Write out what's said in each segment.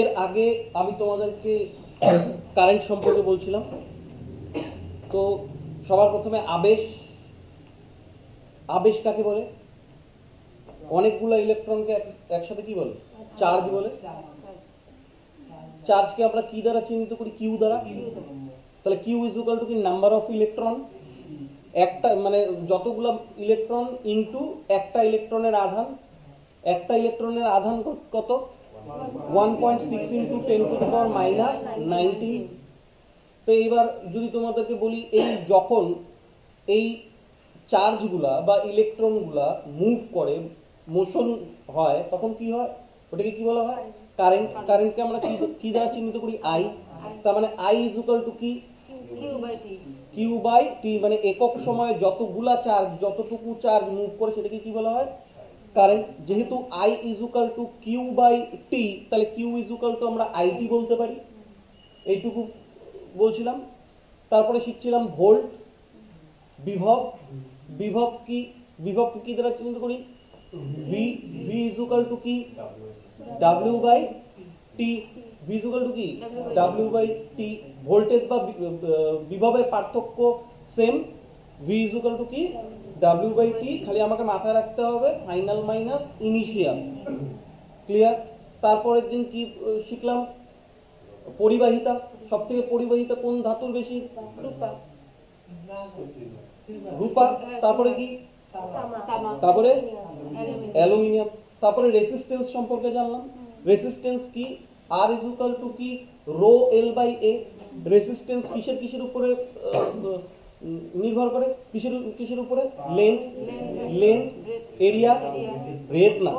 এর আগে আমি তোমাদেরকে কারেন্ট সম্পর্কে বলছিলাম। তো সবার প্রথমে আবেশ। আবেশ কাকে বলে? অনেকগুলো ইলেকট্রনকে একসাথে কি বলে? চার্জ বলে। চার্জকে আমরা কি দ্বারা চিহ্নিত করি? কিউ দ্বারা। তাহলে কিউ ইজ ইকুয়াল টু কি? Number of electron. একটা মানে যতগুলো ইলেকট্রন ইনটু একটা ইলেকট্রনের আধান। একটা ইলেকট্রনের আধান কত? 1.6 ইন্টু 10⁻⁻19। তো এইবার যদি তোমাদেরকে বলি, এই যখন এই চার্জগুলা বা ইলেকট্রনগুলা মুভ করে, মোশন হয়, তখন কি হয়? ওটাকে কি বলা হয়? কারেন্ট। কারেন্টকে আমরা কি দ্বারা চিহ্নিত করি? আই। তার মানে আই ইজ ইকুয়াল টু কি? কিউ বাই টি। মানে একক সময়ে যতগুলা চার্জ, যতটুকু চার্জ মুভ করে সেটাকে কি বলা হয়? কারেন্ট। যেহেতু I is equal to Q by T, তাহলে কিউ ইজ ইকুয়াল টু আমরা আইটি বলতে পারি। এইটুকু বলছিলাম। তারপরে শিখছিলাম ভোল্ট। বিভব। বিভব কি? বিভবকে কি দ্বারা চিহ্নিত করি? V. V is equal to কি? W by T. V is equal to কি? W by T. ভোল্টেজ বা বিভবের পার্থক্য same. V is equal to কি? W by T. খালি আমাকে মাথায় রাখতে হবে ফাইনাল মাইনাস ইনিশিয়াল। ক্লিয়ার? তারপরের দিন কি শিখলাম? পরিবাহিতা। সব থেকে পরিবাহিতা কোন ধাতুর বেশি? রূপা। তারপরে কি? তারপরে অ্যালুমিনিয়াম। তারপরে রেসিস্টেন্স সম্পর্কে জানলাম। রেসিস্টেন্স কি? আর ইজ ইকুয়াল টু কি? Rho L by A. Resistance কিসের কিসের উপরে নির্ভর করে? কিসের কিসের উপরে? লেন্থ। লেন্থ, এরিয়া, রেট না,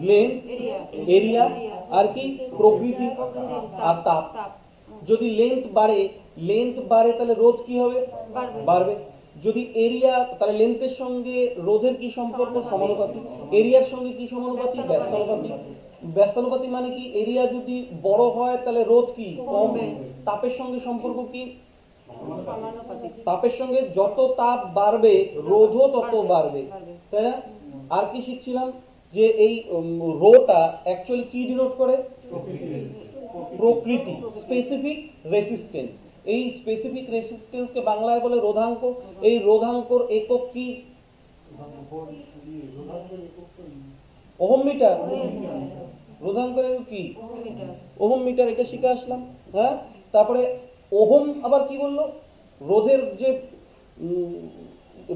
লেন্থ, এরিয়া, আর কি? প্রকৃতি আর তাপ। যদি লেন্থ বাড়ে তাহলে রোধ কি হবে? বাড়বে। যদি এরিয়া, তাহলে লেন্থের সঙ্গে রোধের কি সম্পর্ক? সমানুপাতিক। এরিয়ার সঙ্গে কি সমানুপাতিক? ব্যস্তানুপাতিক। ব্যস্তানুপাতিক মানে কি? এরিয়া যদি বড় হয় তাহলে রোধ কি? কম। তাপের সঙ্গে সম্পর্ক কি? তাপের সঙ্গে যত তাপ বাড়বে রোধও তত বাড়বে, তাই না? আর কি শিখছিলাম? যে এই রোটা অ্যাকচুয়ালি কি ডিনোট করে? প্রকৃতি। Specific resistance. এই স্পেসিফিক রেসিস্টেন্সকে বাংলায় বলে রোধাঙ্ক। এই রোধাঙ্কর একক কি? Ohm metre. রোধাঙ্কর একক কি? Ohm metre. এটা শিখে আসলাম। হ্যাঁ। তারপরে ওহম আবার কি বললো? রোধের যে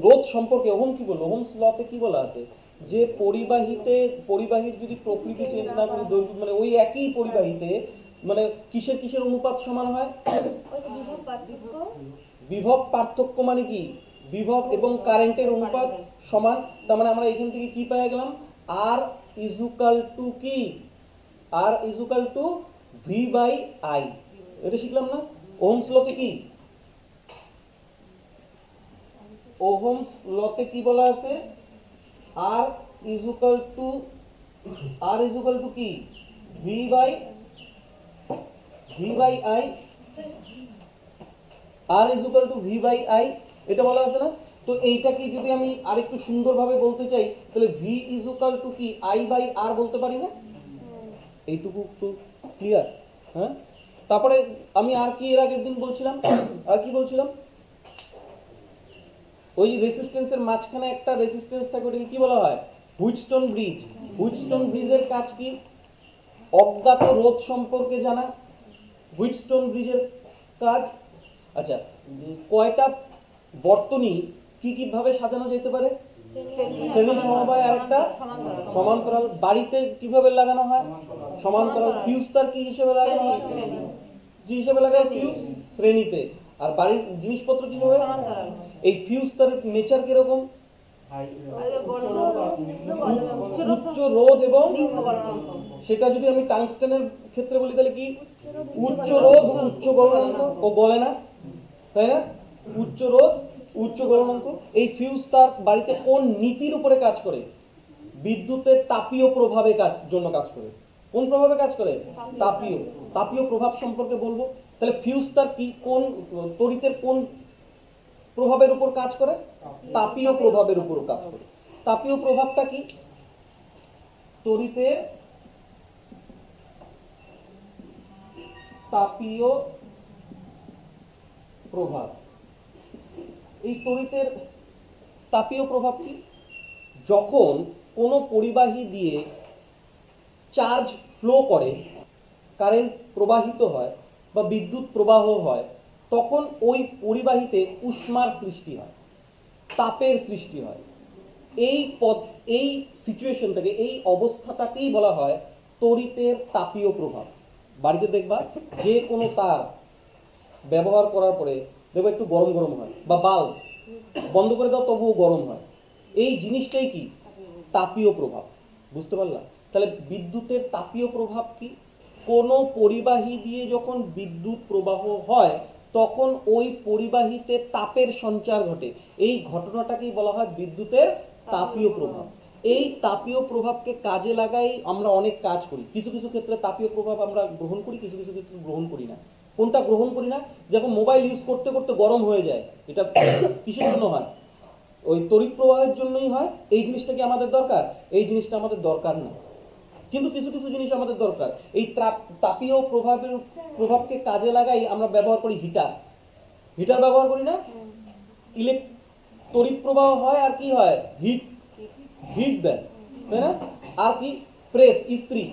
রোধ সম্পর্কে ওহম কি বললো? ওহমস লতে কি বলা আছে? যে পরিবাহীর যদি প্রকৃতি চেঞ্জ না করে, দৈর্ঘ্য মানে ওই একই পরিবাহীতে মানে কিসের কিসের অনুপাত সমান হয়? বিভব পার্থক্য মানে কি? বিভব এবং কারেন্টের অনুপাত সমান। তার মানে আমরা এখান থেকে কি পেয়ে গেলাম? আর ইজ ইকুয়াল টু কি? R is equal to V by I. এটা শিখলাম না? ওহমস লতে কি? ওহমস লতে কি বলা আছে? আর ইজ ইকুয়াল টু কি? V by I. R is equal to V by I, এটা বলা আছে না? তো এইটাকে যদি আমি আরেকটু সুন্দরভাবে বলতে চাই, তাহলে ভি ইজ ইকুয়াল টু কি? আই বাই আর বলতে পারি না? এইটুকু তো ক্লিয়ার? হ্যাঁ। তারপরে আমি আর কি এর আগের দিন বলছিলাম? আর কি বলছিলাম? ওই রেসিস্টেন্সের মাঝখানে একটা রেসিস্টেন্স থাকে, ওটাকে কি বলা হয়? Wheatstone bridge. হুইটস্টোন ব্রিজের কাজ কি? অজ্ঞাত রোধ সম্পর্কে জানা। হুইটস্টোন ব্রিজের কাজ। আচ্ছা, কয়টা বর্তনী কি কি ভাবে সাজানো যেতে পারে? শ্রেণী সমবায় আর একটা সমান্তরাল। বাড়িতে কিভাবে লাগানো হয়? সমান্তরাল। ফিউজ তার কি হিসেবে লাগানো হয়? কি হিসেবে লাগানো? ফিউজ শ্রেণীতে। আর বাড়ির জিনিসপত্র কিভাবে? এই ফিউজ তার নেচার কিরকম? উচ্চ রোধ এবং সেটা যদি আমি টাংস্টেনের ক্ষেত্রে বলি তাহলে কি? উচ্চ রোধ উচ্চ গলনাঙ্ক। ও গলে না, তাই না? উচ্চ রোধ উচ্চ গলনাঙ্ক। এই ফিউজ তার বাড়িতে কোন নীতির উপরে কাজ করে? বিদ্যুতের তাপীয় প্রভাবে জন্য কাজ করে। কোন প্রভাবে কাজ করে? তাপীয় প্রভাব সম্পর্কে বলবো। তাহলে ফিউজ তার কি কোন তড়িতের কোন প্রভাবের উপর কাজ করে? তাপীয় প্রভাবের উপর কাজ করে। তাপীয় প্রভাবটা কি? তড়িতের তাপীয় প্রভাব। এই তড়িতের তাপীয় প্রভাব কি? যখন কোনো পরিবাহী দিয়ে চার্জ ফ্লো করে, কারেন্ট প্রবাহিত হয় বা বিদ্যুৎ প্রবাহ হয়, তখন ওই পরিবাহীতে উষ্মার সৃষ্টি হয়, তাপের সৃষ্টি হয়। এই সিচুয়েশনটাকে, এই অবস্থাটাকেই বলা হয় তড়িতের তাপীয় প্রভাব। বাড়িতে দেখবা যে কোনো তার ব্যবহার করার পরে দেখবা একটু গরম গরম হয়, বা বাল্ব বন্ধ করে দাও তবুও গরম হয়। এই জিনিসটাই কি? তাপীয় প্রভাব। বুঝতে পারলাম? তাহলে বিদ্যুতের তাপীয় প্রভাব কি? কোনো পরিবাহী দিয়ে যখন বিদ্যুৎ প্রবাহ হয় তখন ওই পরিবাহীতে তাপের সঞ্চার ঘটে। এই ঘটনাটাকেই বলা হয় বিদ্যুতের তাপীয় প্রভাব। এই তাপীয় প্রভাবকে কাজে লাগাই আমরা অনেক কাজ করি। কিছু কিছু ক্ষেত্রে তাপীয় প্রভাব আমরা গ্রহণ করি, কিছু কিছু ক্ষেত্রে গ্রহণ করি না। কোনটা গ্রহণ করি না? যখন মোবাইল ইউজ করতে করতে গরম হয়ে যায়, এটা কিসের জন্য হয়? ওই তড়িৎ প্রবাহের জন্যই হয়। এই জিনিসটা কি আমাদের দরকার? এই জিনিসটা আমাদের দরকার না। কিন্তু কিছু কিছু জিনিস আমাদের দরকার। এই তাপীয় প্রভাবকে কাজে লাগাই আমরা ব্যবহার করি হিটার। হিটার ব্যবহার করি না? তড়িৎ প্রবাহ হয় আর কি হয়? হিট দেয়, তাই না? আর কি? প্রেস, ইস্ত্রি,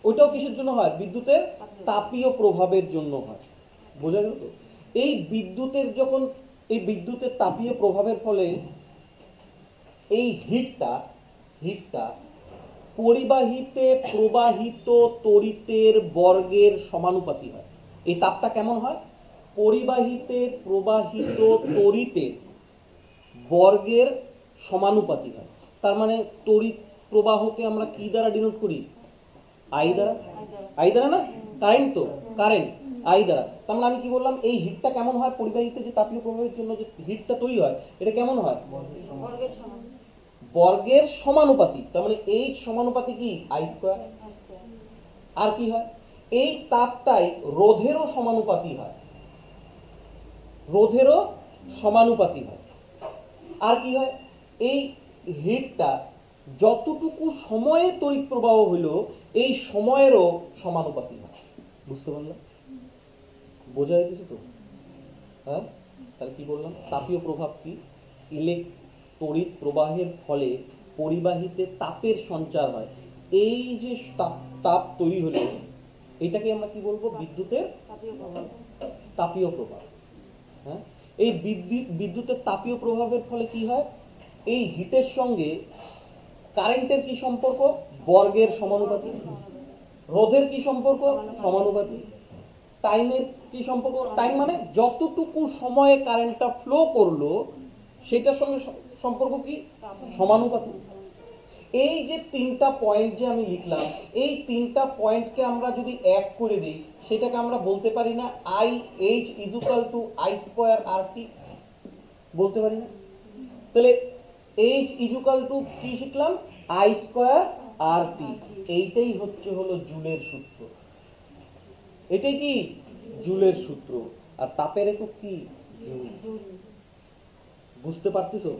ওইটাও কিসের জন্য হয়? বিদ্যুতের তাপীয় প্রভাবের জন্য হয়। বোঝা গেল তো? এই বিদ্যুতের তাপীয় প্রভাবের ফলে এই হিটটা পরিবাহীতে প্রবাহিত তড়িতের বর্গের সমানুপাতি হয়। এই তাপটা কেমন হয়? পরিবাহীতে প্রবাহিত তড়িতের বর্গের সমানুপাতি হয়। তার মানে তড়িৎ প্রবাহকে আমরা কি দ্বারা ডিনোট করি? আই দ্বারা। আই দ্বারা না? কারেন্ট তো, কারেন্ট আই দ্বারা। তার মানে আমি কি বললাম? এই হিটটা কেমন হয়? পরিবাহীতে যে তাপীয় প্রবাহের জন্য যে হিটটা তৈরি হয়, এটা কেমন হয়? বর্গের সমানুপাতি। তার মানে এইচ সমানুপাতি কি? I square. আর কি হয়? এই তাপটাই রোধেরও সমানুপাতি হয়, রোধেরও সমানুপাতি হয়। আর কি হয়? এই হিটটা যতটুকু সময়ে তড়িৎ প্রবাহ হইল, এই সময়েরও সমানুপাতি হয়। বুঝতে পারলাম? বোঝা যাইতেছে তো? হ্যাঁ, তাহলে কি বললাম? তাপীয় প্রভাব কি? তড়িৎ প্রবাহের ফলে পরিবাহীতে তাপের সঞ্চার হয়। এই যে তাপ তৈরি হলো, এটাকে আমরা কি বলবো? বিদ্যুতের তাপীয় প্রভাব। হ্যাঁ, এই বিদ্যুতের তাপীয় প্রভাবের ফলে কি হয়? এই হিটের সঙ্গে কারেন্টের কি সম্পর্ক? বর্গের সমানুপাতি। রোধের কি সম্পর্ক? সমানুপাতি। টাইমের কি সম্পর্ক? টাইম মানে যতটুকু সময়ে কারেন্টটা ফ্লো করলো সেটার সঙ্গে সম্পর্ক কি? সমানুপাতি। এই যে তিনটা পয়েন্ট যে আমি লিখলাম, এই তিনটা পয়েন্টকে আমরা যদি এক করে দিই, সেটাকে আমরা বলতে পারি না আই H is equal to I square R T? বলতে পারি না? তাহলে এইচ ইজ ইকুয়াল টু কি শিখলাম? আই স্কোয়ার আর টি। এইটাই হলো জুলের সূত্র। এটাই কি? জুলের সূত্র। আর তাপের একক কি? জুল। বুঝতে পারতেছো?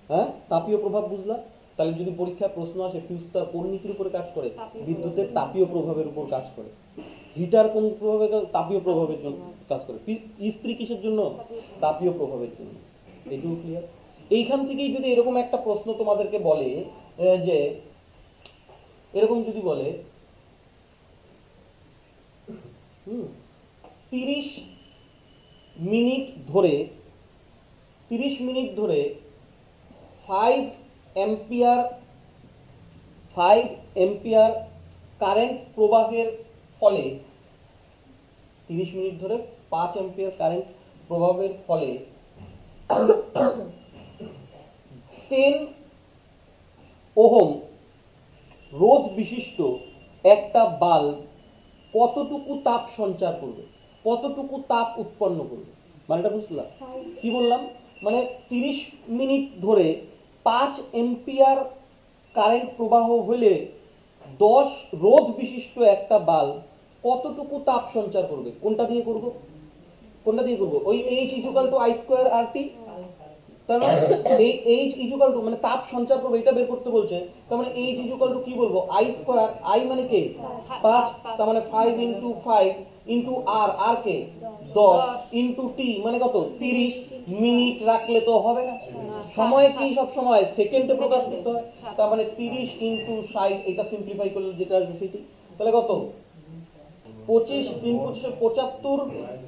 হ্যাঁ, তাপীয় প্রভাব বুঝলা? তাহলে যদি পরীক্ষায় প্রশ্ন আসে ফিউজটা কোন নীতির উপরে কাজ করে? বিদ্যুতের তাপীয় প্রভাবের উপর কাজ করে। হিটার কোন প্রভাবে? তাপীয় প্রভাবের জন্য কাজ করে। ইস্ত্রি কিসের জন্য? তাপীয় প্রভাবের জন্য। এইটুকু ক্লিয়ার? এইখান থেকেই যদি এরকম একটা প্রশ্ন তোমাদেরকে বলে যে, এরকম যদি বলে 30 মিনিট ধরে 5 এম্পিয়ার কারেন্ট প্রবাহের ফলে 30 মিনিট ধরে 5 এম্পিয়ার কারেন্ট প্রবাহের ফলে 10 ওহম রোধ বিশিষ্ট একটা বাল্ব কতটুকু তাপ সঞ্চার করবে? কতটুকু তাপ উৎপন্ন করবে? মানে এটা বুঝলাম কি বললাম? মানে 30 মিনিট ধরে 5 এম্পিয়ার কারেন্ট প্রবাহ হলে 10 রোধ বিশিষ্ট একটা বাল্ব কতটুকু তাপ সঞ্চার করবে? কোনটা দিয়ে করব? ওই H equal to I square R T. তার মানে এই এইচ ইকুয়াল টু মানে তাপ সঞ্চার করবে, এটা বের করতে বলছে। তার মানে এইচ ইকুয়াল টু কি বলবো? I square. আই মানে কি? 5। তার মানে 5 × 5 ইন্টু আর, আর কে 10 ইন্টু টি মানে কত 30 মিনিট রাখলে তো হবে না, সময় কি সব সময় সেকেন্ডে প্রকাশ করতে হয়, তার মানে 30 ইন্টু 60, এটা সিম্পলিফাই করলে যেটা আসবে সেটি, তাহলে কত 25 3 25 75,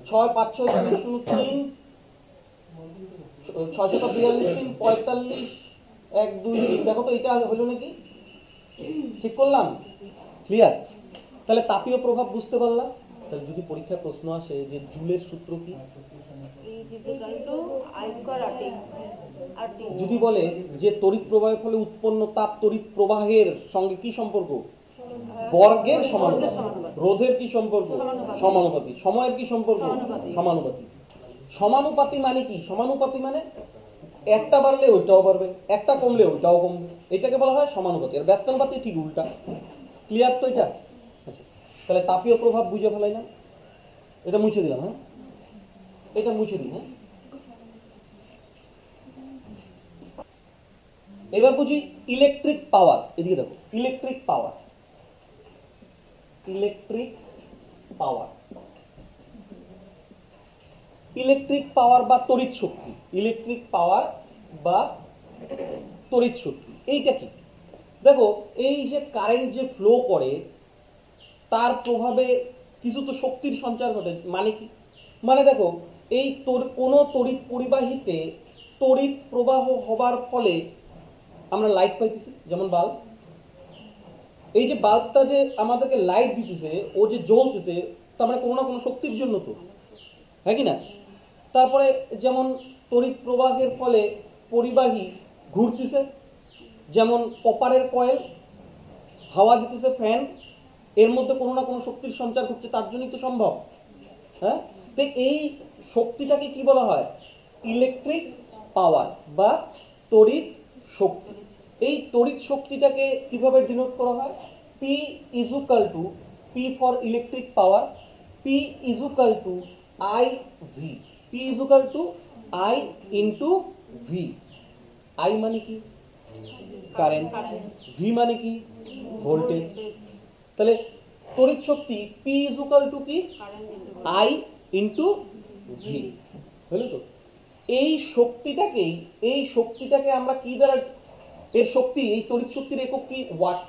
6 5 6 0 3, 642 3 45 1 2 3, দেখো তো এটা হলো নাকি, ঠিক করলাম? ক্লিয়ার? তাহলে তাপীয় প্রভাব বুঝতে পারলাম। তাহলে যদি পরীক্ষায় প্রশ্ন আসে যে জুলের সূত্র কি, যদি বলে যে তড়িৎ প্রবাহের ফলে উৎপন্ন তাপ তড়িৎ প্রবাহের সঙ্গে কি সম্পর্ক, বর্গের সমানুপাতিক, রোধের কি সম্পর্ক, সমানুপাতিক, সময়ের কি সম্পর্ক, সমানুপাতিক। সমানুপাতি মানে কি, সমানুপাতি মানে একটা বাড়লে ওইটাও বাড়বে, একটা কমলে ওইটাও কমবে, এটাকে বলা হয় সমানুপাতি। আর ব্যস্তানুপাতি ঠিক উল্টা। ক্লিয়ার তো এটা? আচ্ছা, তাহলে তাপীয় প্রভাব বুঝে ফেলাই না, এটা মুছে দিলাম। হ্যাঁ, এটা মুছে দিই। হ্যাঁ, এবার বুঝি ইলেকট্রিক পাওয়ার। এদিকে দেখো, electric power, electric power, electric power বা তড়িৎ শক্তি, ইলেকট্রিক পাওয়ার বা তড়িৎ শক্তি এইটা কি? দেখো, এই যে কারেন্ট যে ফ্লো করে তার প্রভাবে কিছু তো শক্তির সঞ্চার ঘটে। মানে কি? মানে দেখো, এই কোনো তড়িৎ পরিবাহীতে তড়িৎ প্রবাহ হবার ফলে আমরা লাইট পাইতেছি, যেমন বাল্ব। এই যে বাল্বটা যে আমাদেরকে লাইট দিতেছে, ও যে জ্বলতেছে, তার মানে কোনো না কোনো শক্তির জন্য তো, হ্যাঁ কি না? তারপরে যেমন তড়িৎ প্রবাহের ফলে পরিবাহী ঘুরতেছে, যেমন কপারের কয়েল, হাওয়া দিতেছে ফ্যান, এর মধ্যে কোনো না কোনো শক্তির সঞ্চার ঘটছে, তার জন্যই তো সম্ভব। হ্যাঁ, তো এই শক্তিটাকে কি বলা হয়? ইলেকট্রিক পাওয়ার বা তড়িৎ শক্তি। এই তড়িৎ শক্তিটাকে কিভাবে ডিনোট করা হয়? P is equal to, P for electric power, P is equal to I V, P is equal to I into V. I মানে কি? কারেন্ট। ভি মানে কি? ভোল্টেজ। তাহলে তড়িৎ শক্তি পি ইজুকাল টু কি? I into V. হলো তো? এই শক্তিটাকে আমরা কি দ্বারা, এর শক্তি, এই তড়িৎ শক্তির একক কি? ওয়াট।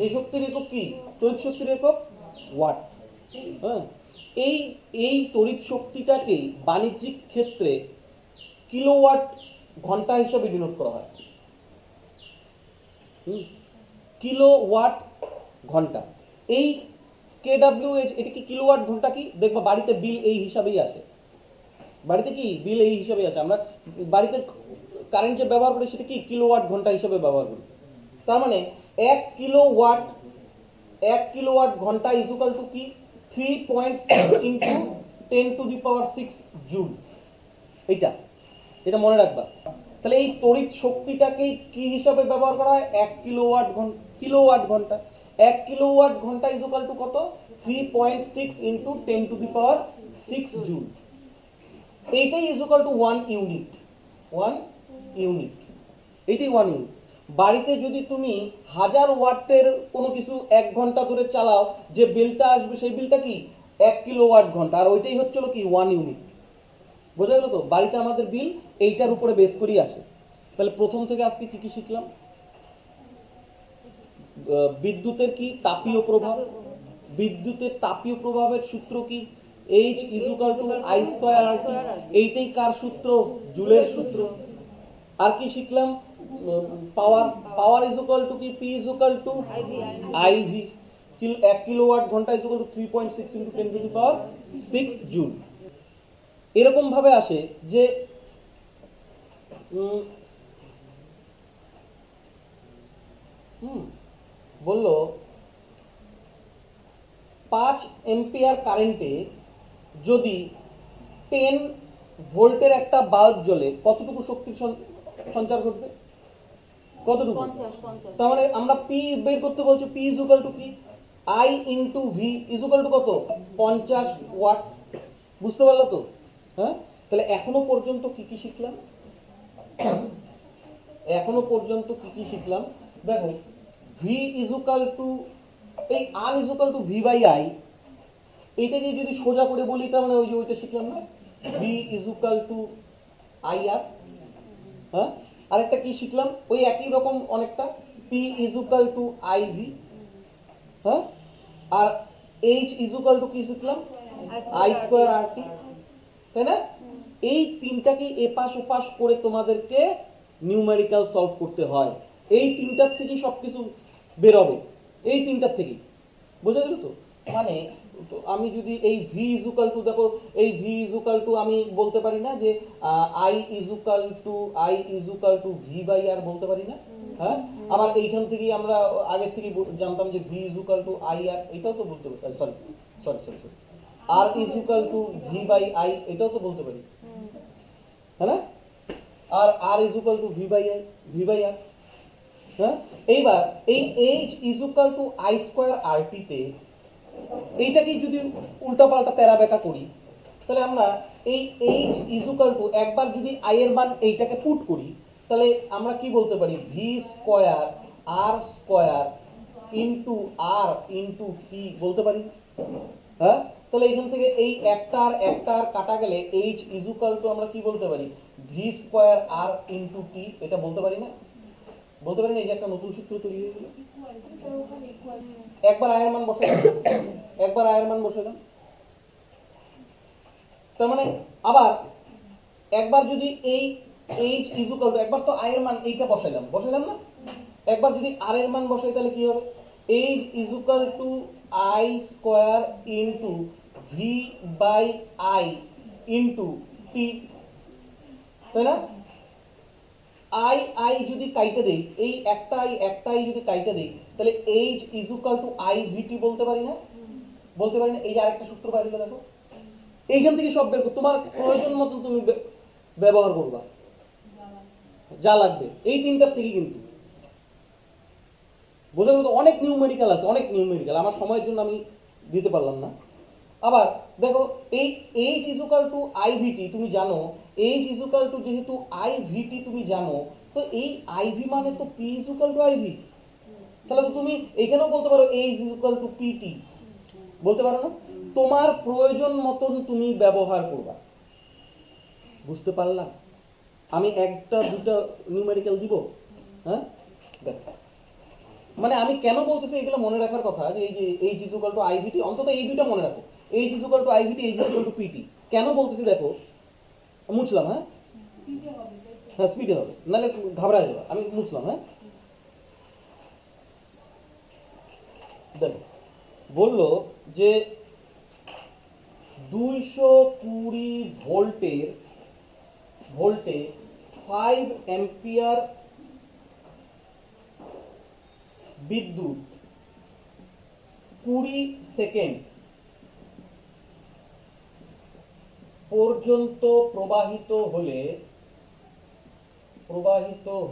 এই শক্তির একক কি? তড়িৎ শক্তির একক ওয়াট। হ্যাঁ, এই তড়িৎ শক্তিটাকে বাণিজ্যিক ক্ষেত্রে কিলোওয়াট ঘন্টা হিসাবে ডিনোট করা হয়। কিলোওয়াট ঘন্টা। এই কেডব্লিউএইচ, এটা কি কিলোওয়াট ঘন্টা কি? দেখবা বাড়িতে বিল এই হিসাবেই আসে, বাড়িতে কি বিল এই হিসাবেই আছে। আমরা বাড়িতে কারেন্ট যে ব্যবহার করি সেটা কি কিলোওয়াট ঘন্টা হিসাবে ব্যবহার করি। তার মানে 1 কিলোওয়াট ঘন্টা ইজুকাল টু কি? 3.6 ইন্টু 10⁶ জুল। এটা মনে রাখবা। তাহলে এই তড়িৎ শক্তিটাকে কি হিসাবে ব্যবহার করা হয়? 1 কিলোওয়াট ঘন্টা। 1 কিলোওয়াট ঘন্টা ইজুকাল টু কত? 3.6 ইন্টু 10⁶ জুল। এইটাই ইজুকাল টু 1 ইউনিট। 1 ইউনিট, এইটাই 1 ইউনিট। বাড়িতে যদি তুমি 1000 ওয়াটের কোনো কিছু 1 ঘন্টা ধরে চালাও, যে বিলটা আসবে সেই বিলটা কি? 1 কিলোওয়াট ঘন্টা। আর ওইটাই হচ্ছিল কি? 1 ইউনিট। বোঝা গেল তো? বাড়িতে আমাদের বিল এইটার উপরে বেস করেই আসে। তাহলে প্রথম থেকে আজকে কি কি শিখলাম? বিদ্যুতের কি? তাপীয় প্রভাব। বিদ্যুতের তাপীয় প্রভাবের সূত্র কি? H is equal to I square RT। এইটাই কার সূত্র? জুলের সূত্র। আর কি শিখলাম? পাওয়ার ইজুকাল টু কি? P is equal to IV। 1 kilowatt ঘন্টা ইজুকাল টু 3.6 ইন্টু 10⁶ জুল। এরকম ভাবে আসে যে বললো 5 এম্পিয়ার কারেন্টে যদি 10 ভোল্টের একটা বাল্ব জ্বলে, কতটুকু শক্তির সঞ্চার ঘটবে? কতটুকু? তার মানে আমরা পি বের করতে বলছি। পি ইজুকাল টু কি? I into V is equal to কত? 50 ওয়াট। বুঝতে পারলো তো? হ্যাঁ, তাহলে এখনো পর্যন্ত কি কি শিখলাম? দেখো, ভি ইজুকাল টু, এই R is equal to V by I, এইটাকে যদি সোজা করে বলি তার মানে ওই যে ওইটা শিখলাম না, V is equal to I R. হ্যাঁ, আরেকটা কি শিখলাম ওই একই রকম অনেকটা, P is equal to I V. হ্যাঁ, আর এইচ ইজ ইকুয়াল টু কি শিখলাম, আই স্কোয়ার আর টি, তাই না? এই তিনটাকে এপাশ ওপাশ করে তোমাদেরকে নিউমেরিক্যাল সলভ করতে হয়। এই তিনটার থেকেই সবকিছু বেরোবে, এই তিনটার থেকেই। বোঝা গেল তো? মানে তো আমি যদি এই ভি ইজুকাল টু, দেখো এই ভি ইজুকাল টু আমি বলতে পারি না যে I is equal to V by R, বলতে পারি না? হ্যাঁ, আবার এইখান থেকেই আমরা আগের থেকে জানতাম যে V is equal to I R, এটাও তো বলতে পারি। Sorry sorry sorry sorry, R is equal to V by I, এটাও তো বলতে পারি, হ্যাঁ না? আর R is equal to V by R. হ্যাঁ, এইবার এই H is equal to I square R টিতে এইটাকেই যদি উল্টাপাল্টা তেরা বেকা করি, তাহলে আমরা এই এইচ ইজুকাল টু একবার যদি আই এর মান এইটাকে পুট করি, তাহলে আমরা কি বলতে পারি, ভি স্কোয়ার আর স্কোয়ার ইন্টু আর ইন্টু টি বলতে পারি। হ্যাঁ, তাহলে এখান থেকে এই একটা আর কাটা গেলে এইচ ইজুকাল টু আমরা কি বলতে পারি, ভি স্কোয়ার আর ইন্টু টি, এটা বলতে পারি না? বলতে পারি না? এই যে একটা নতুন সূত্র তৈরি হয়ে গেল। একবার আয়ের মান বসালাম, তার মানে আবার একবার যদি এই এইচ ইজুকাল টু, একবার তো আয়ের মান এইটা বসাইলাম না, একবার যদি আর এর মান বসাই তাহলে কি হবে, H is equal to I square into V by I into T, তাই না? আই যদি কাইটে দেই, এই একটা আই যদি কাইটে দেই, তাহলে এইচ ইজুকাল টু আই ভিটি বলতে পারি না? বলতে পারি না? এই যে আরেকটা সূত্র বাড়িল, দেখো এইখান থেকে সব বের করো, তোমার প্রয়োজন মতন তুমি ব্যবহার করবা, যা লাগবে এই তিনটার থেকে। কিন্তু বোঝার মতো অনেক নিউমেরিক্যাল আছে, অনেক নিউমেরিক্যাল, আমার সময়ের জন্য আমি দিতে পারলাম না। আবার দেখো এই এইচ ইজুকাল টু আই ভিটি তুমি জানো, এইচ ইজুকাল টু যেহেতু আই ভিটি তুমি জানো, তো এই আইভি মানে তো পি ইজুকাল টু আইভি, তাহলে তো তুমি এখানেও বলতে পারো এইচ ইজুকাল টু পিটি, বলতে পারো না? তোমার প্রয়োজন মতন তুমি ব্যবহার করবা। বুঝতে পারলাম? আমি একটা দুটা নিউমেরিক্যাল দিব। হ্যাঁ, দেখো মানে আমি কেন বলতেছি এগুলো মনে রাখার কথা, যে এই যে এইচ ইজুকাল টু আইভিটি, অন্তত এই দুইটা মনে রাখো, H is equal to IVT, H is equal to PT. কেন বলতেছি দেখো, মুছলাম। হ্যাঁ হ্যাঁ, স্পিডে হবে, নাহলে ঘাবড়া যাবে। আমি মুছলাম। হ্যাঁ, দেখো বললো যে 220 ভোল্টে 5 অ্যাম্পিয়ার বিদ্যুৎ 20 সেকেন্ড পর্যন্ত প্রবাহিত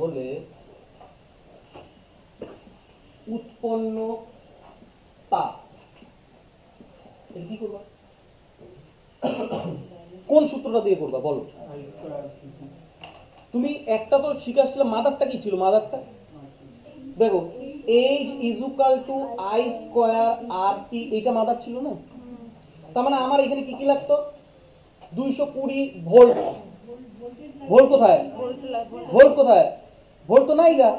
হলে উৎপন্ন তাপ, কি করবা? কোন সূত্রটা দিয়ে করবা বলো? তুমি একটা তো শিখাচ্ছিলাম, মাদারটা কি ছিল? মাদারটা দেখো, H is equal to I square R T, এইটা মাদার ছিল না? তার মানে আমার এখানে কি কি লাগতো, 220 ভোল্ট। ভোল্ট কোথায়? ভোল্ট তো নাই গা।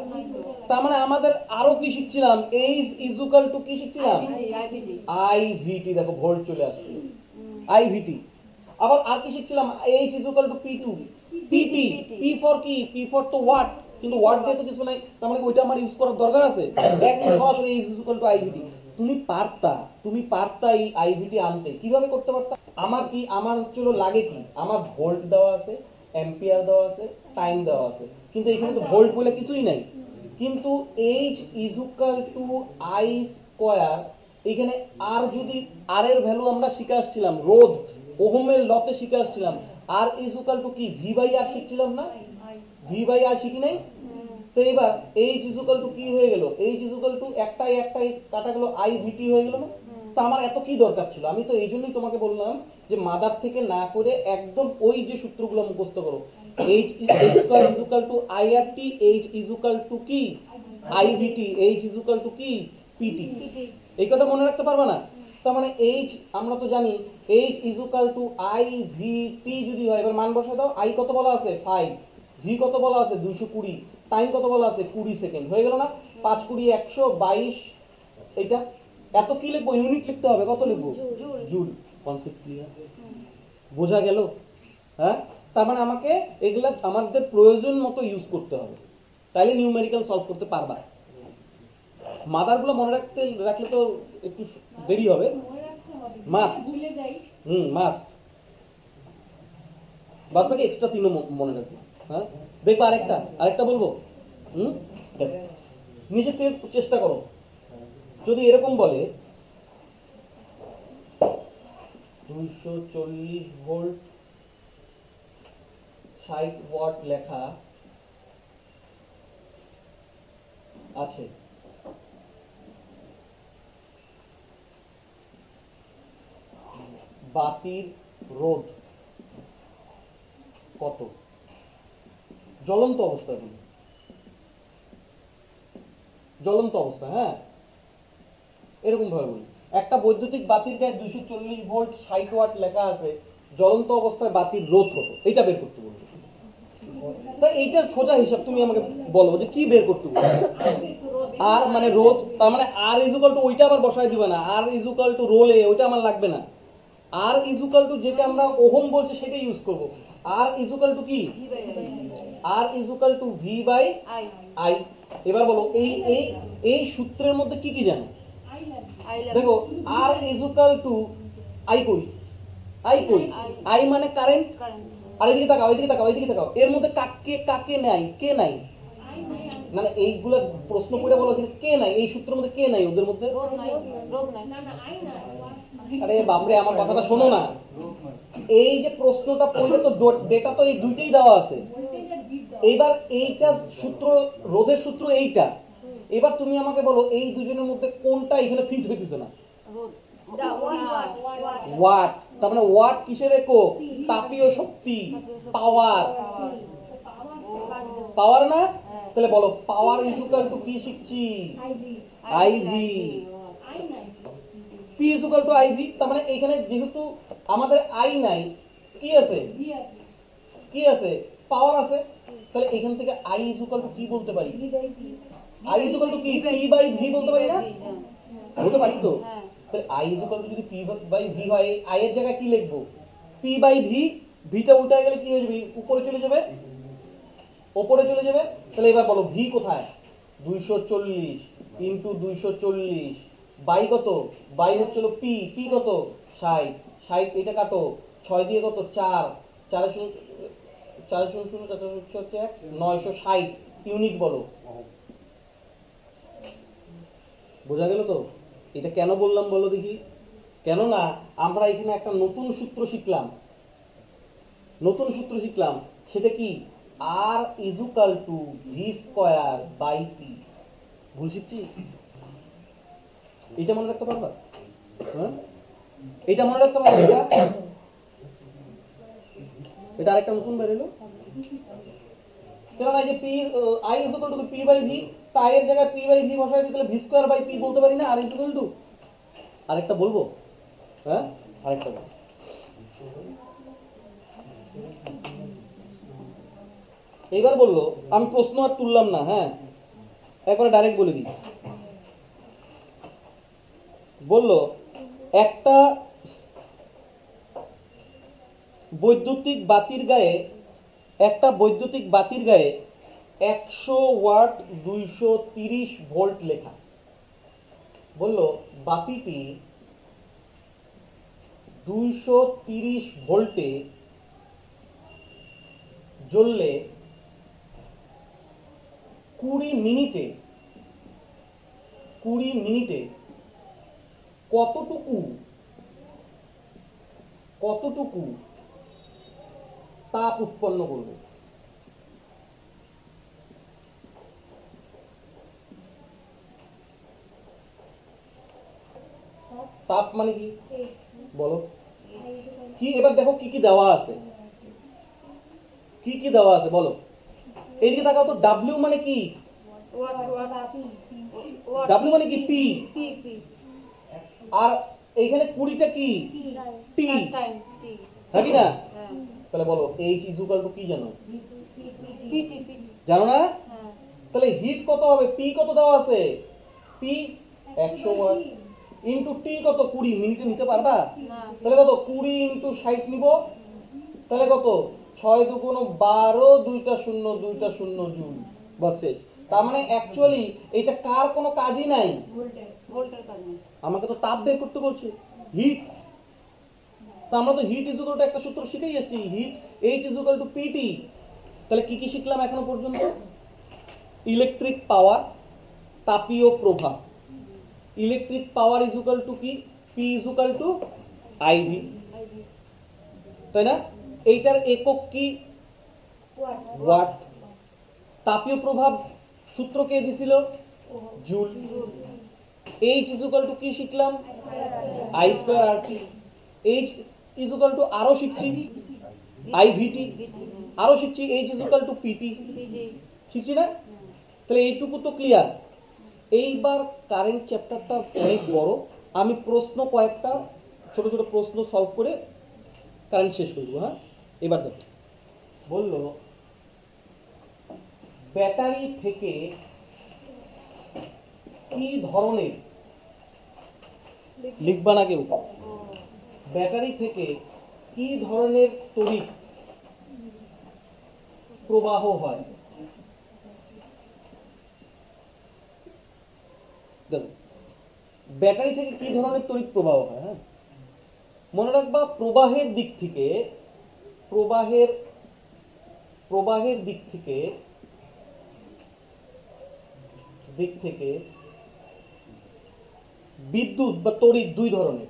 তার মানে আমাদের আরো কি শিখছিলাম, এইচ ইজুকাল টু কি শিখছিলাম, আই ভিটি। দেখো ভোল্ট চলে আসছে, আই ভিটি। আবার আর কি শিখছিলাম, H is equal to P to, PT. P for কি? পি ফর তো ওয়াট, কিন্তু ওয়াট দিয়ে তো কিছু নাই, তার মানে ওইটা আমার ইউজ করার দরকার আছে? একদম সরাসরি এইচ ইজুকাল টু আই ভিটি। তুমি পারতা এই আইভিটি আনতে, কিভাবে করতে পারতা? আমার হচ্ছিল লাগে কি, আমার ভোল্ট দেওয়া আছে, অ্যাম্পিয়ার দেওয়া আছে, টাইম দেওয়া আছে, কিন্তু এখানে তো ভোল্ট বলে কিছুই নাই। কিন্তু H is equal to I square, এখানে আর যদি আর এর ভ্যালু আমরা শিখে আসছিলাম, রোধ ওহমের লতে শিখে আসছিলাম, আর ইজুকাল টু কি, ভি বাই আর শিখছিলাম না? ভি বাই আর শিখি নাই? তো এবার এইচ ইজুকাল টু কি হয়ে গেল, এইচ ইজুকাল টু একটাই কাটা গেল, আই ভিটি হয়ে গেল না? তো আমার এত কি দরকার ছিল? আমি তো এই জন্যই তোমাকে বললাম যে মাদার থেকে না করে একদম ওই যে সূত্রগুলো মুখস্থ করো। H square is equal to I R T, H is equal to কি, I VT, H is equal to কি, পিটি। এই কথা মনে রাখতে পারবা না? তার মানে এইচ আমরা তো জানি H is equal to I V T যদি হয়, এবার মান বসায় দাও। আই কত বলা আছে 5, ভি কত বলা আছে 220, টাইম কত বলা আছে 20 সেকেন্ড। হয়ে গেল না? 5 20 122। এটা এত কি লিখবো? ইউনিট লিখতে হবে। কত লিখবো? জুল। Concept clear? বোঝা গেল? হ্যাঁ, তার মানে আমাকে এগুলা আমাদের প্রয়োজন মতো ইউজ করতে হবে, তাইলে নিউমেরিক্যাল সলভ করতে পারবা। মাদারগুলো মনে রাখলে তো একটু দেরি হবে। Must, must. বাদ বাকি এক্সট্রা তিনও মনে রাখবে। হ্যাঁ, দেখবা আরেকটা বলবো। নিজে থেকে চেষ্টা করো। যদি এরকম বলে 240 ভোল্ট 60 ওয়াট লেখা আছে, বাতির রোধ কত? জ্বলন্ত অবস্থা, জ্বলন্ত অবস্থা। হ্যাঁ, এরকম ভাবে বলি, একটা বৈদ্যুতিক বাতির গায়ে 240 ভোল্ট 60 ওয়াট লেখা আছে, জ্বলন্ত অবস্থায় বাতির রোধ কত? এটা বের করতে বলবো। তাই এইটার সোজা হিসাব তুমি আমাকে বলবো যে কি বের করতে বলবো। আর মানে রোধ, তার মানে আর ইজ ইকুয়াল টু ওইটা আবার বসাই দিবে না, আর ইজ ইকুয়াল টু রোলে, ওইটা আমার লাগবে না। আর ইজ ইকুয়াল টু যেটা আমরা ওহম বলছি সেটা ইউজ করব। আর ইজ ইকুয়াল টু কি? R is equal to V by I. এবার বলো এই এই এই সূত্রের মধ্যে কি কি জানো? দেখো, আর ইজ ইকুয়াল টু আই কই, আই মানে কারেন্ট। আর এদিকে তাকাও, এর মধ্যে কাকে কাকে নাই, কে নাই? মানে এইগুলা প্রশ্ন করে বলো কে নাই এই সূত্রের মধ্যে, কে নাই ওদের মধ্যে? আরে বাপরে, আমার কথাটা শোনো না। এই যে প্রশ্নটা পড়লে তো ডেটা তো এই দুইটাই দেওয়া আছে। এইবার এইটা সূত্র, রোধের সূত্র এইটা। এবার তুমি আমাকে বলো এই দুজনের মধ্যে কোনটা এখানে ফিট হইতেছে না? ওয়াট। তার মানে ওয়াট কিসের একক? তাপীয় শক্তি, পাওয়ার। পাওয়ার না? তাহলে বলো পাওয়ার ইজ ইকুয়াল টু কি শিখছি? I V. P is equal to I V. তার মানে এখানে যেহেতু আমাদের আই নাই, কি আছে? কি আছে? পাওয়ার আছে। তাহলে এখান থেকে আই ইজ ইকুয়াল টু কি বলতে পারি? আই ইজ ইকুয়াল টু কি? পি বাই ভি বলতে পারি না? বলতে পারি তো। তাহলে আই ইজ ইকুয়াল টু যদি পি বাই ভি হয়, আই এর জায়গায় কি লিখবো? P by V. ভিটা উল্টায় গেলে কি হয়ে যাবে? উপরে চলে যাবে, উপরে চলে যাবে। তাহলে এবার বলো ভি কোথায়? 240 ইন্টু 240 বাই কত? বাই হচ্ছিল পি, পি কত? 60, 60 এটা কাটো 6 দিয়ে কত? 4, 4 0 4 0 0 হচ্ছে 960 ইউনিট বলো। বোঝা গেল তো? এটা কেন বললাম বলো দেখি? কেননা আমরা এখানে একটা নতুন সূত্র শিখলাম। সেটা কি? R is equal to V square by T. ভুল শিখছি? এটা মনে রাখতে পারবা? হ্যাঁ, এটা মনে রাখতে পারবা? এটা আরেকটা নতুন বের হলো। কেননা এই যে P, I is equal to P by V, তাই এর জায়গায় পি বাই ভি বসাই দিতে ভি স্কয়ার বাই পি বলতে পারি না? আর ইজ ইকুয়াল টু আরেকটা বলবো। হ্যাঁ, আরেকটা বলবো। এইবার বললো, আমি প্রশ্ন আর তুললাম না, হ্যাঁ, একবারে ডাইরেক্ট বলে দিই। বললো একটা বৈদ্যুতিক বাতির গায়ে, 100 ওয়াট 230 ভোল্ট লেখা। বললো বাতিটি 230 ভোল্টে জ্বললে 20 মিনিটে কতটুকু তাপ উৎপন্ন করবে? তাপ মানে কি বলো? কি এবার দেখো কি কি দেওয়া আছে, বলো। এইদিকে তাকাও তো। ডাব্লিউ মানে কি? ডাব্লিউ মানে কি? পি। আর এইখানে 20টা কি টি, নাকি না? তাহলে বলো এইচ ইজ ইকুয়াল টু কি জানো? জানো না? তাহলে হিট কত হবে? পি কত দেওয়া আছে? পি 100 ওয়াট ইনটু টি কত? 20 মিনিটে নিতে পারবা? তাহলে কত? 20 ইনটু 60 নিব, তাহলে কত? 6 দুগুণ 12, 2টা 0 2টা 0 জুল। বাস শেষ। তার মানে অ্যাকচুয়ালি এটা কার কোনো কাজই নাই, আমাকে তো তাপ বের করতে বলছে, হিট। তো আমরা তো হিট ইজ ইকুয়াল টু একটা সূত্র শিখেই এসেছি, heat H is equal to P T. তাহলে কি কি শিখলাম এখনো পর্যন্ত? ইলেকট্রিক পাওয়ার, তাপীয় প্রভাব। Electric power is equal to কি? P is equal to IV, তাই না? এইটার একক কি? ওয়াট। তাপীয় প্রভাব সূত্র কে দিছিল? Joule. H is equal to কি শিখলাম? I square R T. H is equal to আরো শিখছি আইভিটি, আরো শিখছি H is equal to P T, শিখছি না? তাহলে এইটুকু তো ক্লিয়ার। এইবার কারেন্ট চ্যাপ্টারটা অনেক বড়, আমি প্রশ্ন কয়েকটা ছোট ছোট প্রশ্ন সলভ করে কারেন্ট শেষ করে দেবো। হ্যাঁ, এবার দেখো, বললো ব্যাটারি থেকে কি ধরনের, লিখবা না কেউ, ব্যাটারি থেকে কি ধরনের তড়িৎ প্রবাহ হয়? দেখো, ব্যাটারি থেকে কি ধরনের তড়িৎ প্রবাহ হয়? হ্যাঁ, মনে রাখবা প্রবাহের দিক থেকে, প্রবাহের দিক থেকে বিদ্যুৎ বা তড়িৎ দুই ধরনের।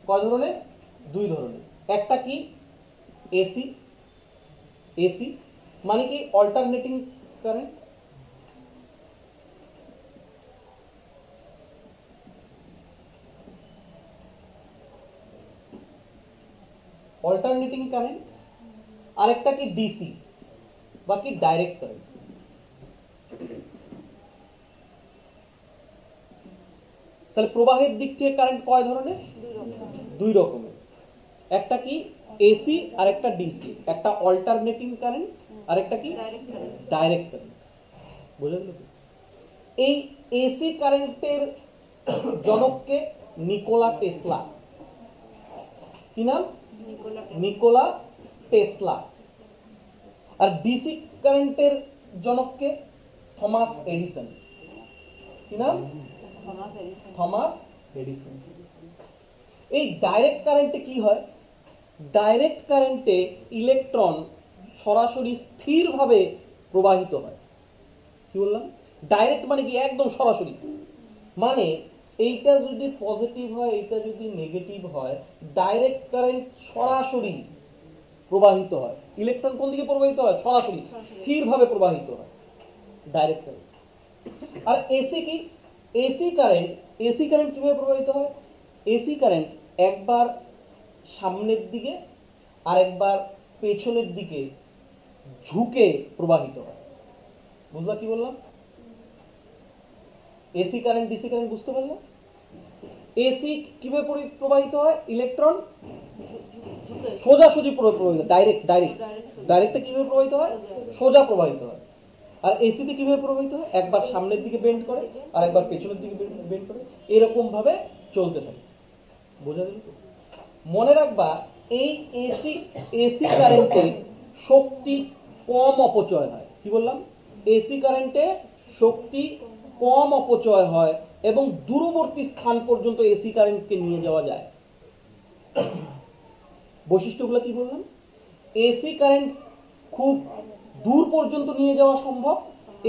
কয় ধরনের? দুই ধরনের। একটা কি? এসি। এসি মানে কি? Alternating current. Alternating current. আরেকটা কি? ডিসি বা কি ডাইরেক্ট কারেন্ট। তাহলে প্রবাহের দিক থেকে কারেন্ট কয় ধরনের? দুই রকমের। একটা কি? এসি আর একটা ডিসি। একটা অল্টারনেটিং কারেন্ট আর একটা কি? Direct current. বুঝা গেল? এই এসি কারেন্টের জনককে নিকোলা টেসলা। কি নাম? Nikola Tesla. আর ডিসি কারেন্টের জনককে থমাস এডিসন। কি নাম? Thomas Edison. এই ডাইরেক্ট কারেন্টে কি হয়? ডাইরেক্ট কারেন্টে ইলেকট্রন সরাসরি স্থিরভাবে প্রবাহিত হয়। কি বললাম? ডাইরেক্ট মানে কি? একদম সরাসরি। মানে এইটা যদি পজিটিভ হয়, এইটা যদি নেগেটিভ হয়, ডাইরেক্ট কারেন্ট সরাসরি প্রবাহিত হয়। ইলেকট্রন কোন দিকে প্রবাহিত হয়? সরাসরি স্থিরভাবে প্রবাহিত হয়, ডাইরেক্ট কারেন্ট। আর এসি কি? এসি কারেন্ট কিভাবে প্রবাহিত হয়? এসি কারেন্ট একবার সামনের দিকে আর একবার পেছনের দিকে ঝুঁকে প্রবাহিত হয়। বুঝলা কি বললাম? এসি কারেন্ট ডিসি কারেন্ট বুঝতে পারলে? এসি কিভাবে প্রবাহিত হয়? ইলেকট্রন সোজাসুজি প্রবাহিত, ডাইরেক্টটা কিভাবে প্রবাহিত হয়? সোজা প্রবাহিত হয়। আর এসিতে কিভাবে প্রবাহিত হয়? একবার সামনের দিকে বেন্ড করে আর একবার পেছনের দিকে বেন্ড করে, এরকম ভাবে চলতে থাকে। বোঝা গেল? মনে রাখবা এই এসি কারেন্টে শক্তি কম অপচয় হয়। কি বললাম? এসি কারেন্টে শক্তি কম অপচয় হয় এবং দূরবর্তী স্থান পর্যন্ত এসি কারেন্টকে নিয়ে যাওয়া যায়। বৈশিষ্ট্যগুলো কি বললাম? এসি কারেন্ট খুব দূর পর্যন্ত নিয়ে যাওয়া সম্ভব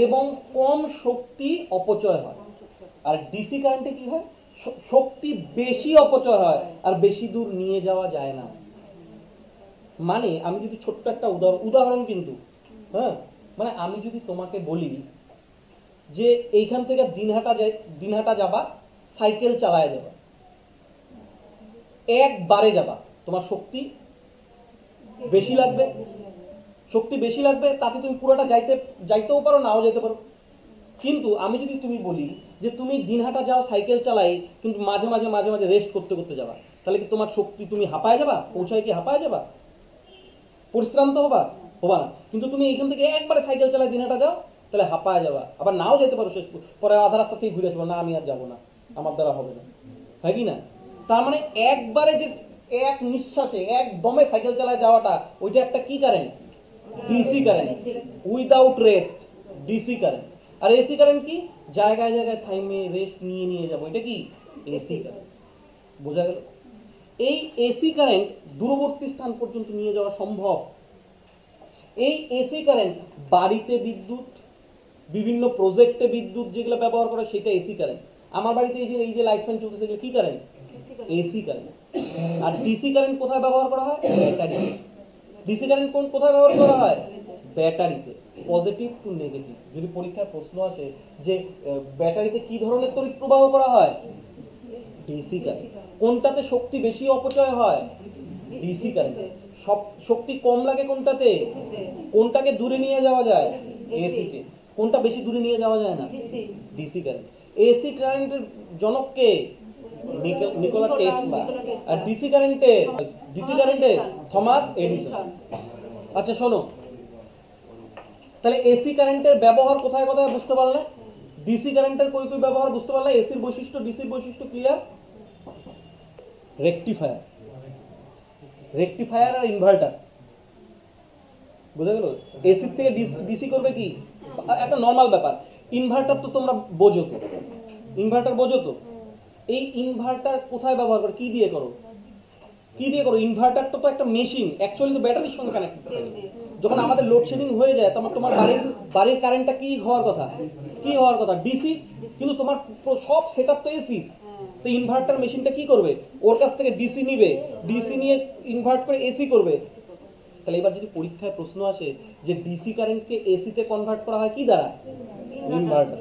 এবং কম শক্তি অপচয় হয়। আর ডিসি কারেন্টে কি হয়? শক্তি বেশি অপচয় হয় আর বেশি দূর নিয়ে যাওয়া যায় না। মানে আমি যদি ছোট্ট একটা উদাহরণ কিন্তু, হ্যাঁ, মানে আমি যদি তোমাকে বলি যে এইখান থেকে দিনহাটা যাবা, সাইকেল চালায় যাবা, একবারে যাবা, তোমার শক্তি বেশি লাগবে, তাতে তুমি পুরোটা যাইতেও পারো, নাও যেতে পারো। কিন্তু আমি যদি তুমি বলি যে তুমি দিনহাটা যাও সাইকেল চালাই, কিন্তু মাঝে মাঝে মাঝে মাঝে রেস্ট করতে করতে যাবা, তাহলে কি তোমার শক্তি, তুমি হাঁপায় যাবা, পৌঁছায় কি হাঁপায় যাবা, পরিশ্রান্ত হবা, হবা না। কিন্তু তুমি এইখান থেকে একবারে সাইকেল চালায় দিনহাটা যাও, তাহলে হাঁপায় যাবা, আবার নাও যেতে পারো, শেষ পরে আধা রাস্তা থেকে ঘুরে আসবো, না আমি আর যাবো না, আমার দ্বারা হবে না, হয় কি না? তার মানে একবারে যে এক নিঃশ্বাসে এক দমে সাইকেল চালায় যাওয়াটা, ওইটা একটা কি current? DC current, without rest, DC current. আর এসি কারেন্ট কি? জায়গায় জায়গায় থাইমে রেস্ট নিয়ে নিয়ে যাবো, এটা কি এসি কারেন্ট। বোঝা গেল? এই এসি কারেন্ট দূরবর্তী স্থান পর্যন্ত নিয়ে যাওয়া সম্ভব। এই এসি কারেন্ট বাড়িতে বিদ্যুৎ, বিভিন্ন প্রজেক্টে বিদ্যুৎ যেগুলো ব্যবহার করে, সেটা এসি কারেন্ট। আমার বাড়িতে এই যে লাইট ফ্যান চলতেছে, এগুলো কি কারেন্ট? AC current. আর ডিসি কারেন্ট কোথায় ব্যবহার করা হয়? ব্যাটারিতে। ডিসি কারেন্ট কোথায় ব্যবহার করা হয়? ব্যাটারিতে। Positive to negative. যদি পরীক্ষায় প্রশ্ন আসে যে ব্যাটারিতে কি ধরনের তড়িৎ প্রবাহ করা হয়? DC current. কোনটাতে শক্তি বেশি অপচয় হয়? DC current. সব শক্তি কম লাগে কোনটাতে? কোনটাকে দূরে নিয়ে যাওয়া যায়? এসিকে। কোনটা বেশি দূরে নিয়ে যাওয়া যায় না? DC current. এসি কারেন্টের জনক কে? Nikola Tesla. আর ডিসি কারেন্টে থমাস এডিসন। আচ্ছা শোনো, তাহলে এসি কারেন্টের ব্যবহার কোথায় কোথায় বুঝতে পারলে? ডিসি কারেন্টের কই কই ব্যবহার বুঝতে পারলে? এসির বৈশিষ্ট্য, ডিসির বৈশিষ্ট্য ক্লিয়ার? রেকটিফায়ার আর ইনভার্টার। বুঝা গেল? এসি থেকে ডিসি করবে কি? একটা নর্মাল ব্যাপার। ইনভার্টার তো তোমরা বোঝো তো, ইনভার্টার বোঝো তো। এই ইনভার্টার কোথায় ব্যবহার করে? কি দিয়ে করো? ইনভার্টারটা তো একটা মেশিন, অ্যাকচুয়ালি তো ব্যাটারির সঙ্গে কানেক্টেড থাকে। যখন আমাদের লোডশেডিং হয়ে যায়, তখন তোমার বাড়ির কারেন্টটা কি হওয়ার কথা? ডিসি। কিন্তু তোমার সব সেট আপ তো এসি। তো ইনভার্টার মেশিনটা কি করবে? ওর কাছ থেকে ডিসি নিবে, ডিসি নিয়ে ইনভার্ট করে এসি করবে। তাহলে এবার যদি পরীক্ষায় প্রশ্ন আসে যে ডিসি কারেন্টকে এসিতে কনভার্ট করা হয় কি দ্বারা? ইনভার্টার।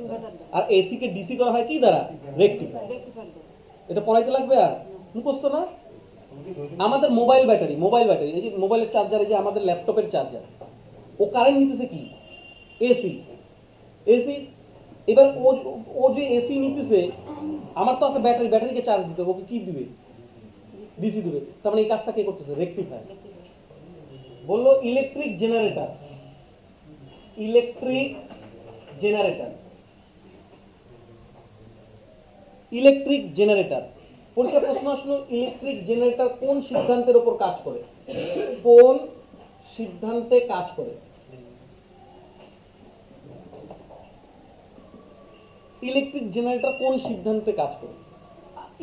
আর এসিকে ডিসি করা হয় কি দ্বারা? রেকটিফায়ার। এটা পড়াইতে লাগবে আর? মুখস্থ না? আমাদের মোবাইল ব্যাটারি, এই যে মোবাইলের চার্জার, এই যে আমাদের ল্যাপটপের চার্জার, ও কারেন্ট নিতেছে কি? এসি। এবার ও যে এসি নিতেছে, আমার তো আছে ব্যাটারিকে চার্জ দিতে হবে, ওকে কি দিবে? ডিসি দিবে। তার মানে এই কাজটা কে করতেছে? রেকটিফায়ার। বললো ইলেকট্রিক জেনারেটর। পরীক্ষা প্রশ্ন আসলো, ইলেকট্রিক জেনারেটর কোন সিদ্ধান্তের উপর কাজ করে? কোন সিদ্ধান্তে কাজ করে? ইলেকট্রিক জেনারেটর কোন সিদ্ধান্তে কাজ করে?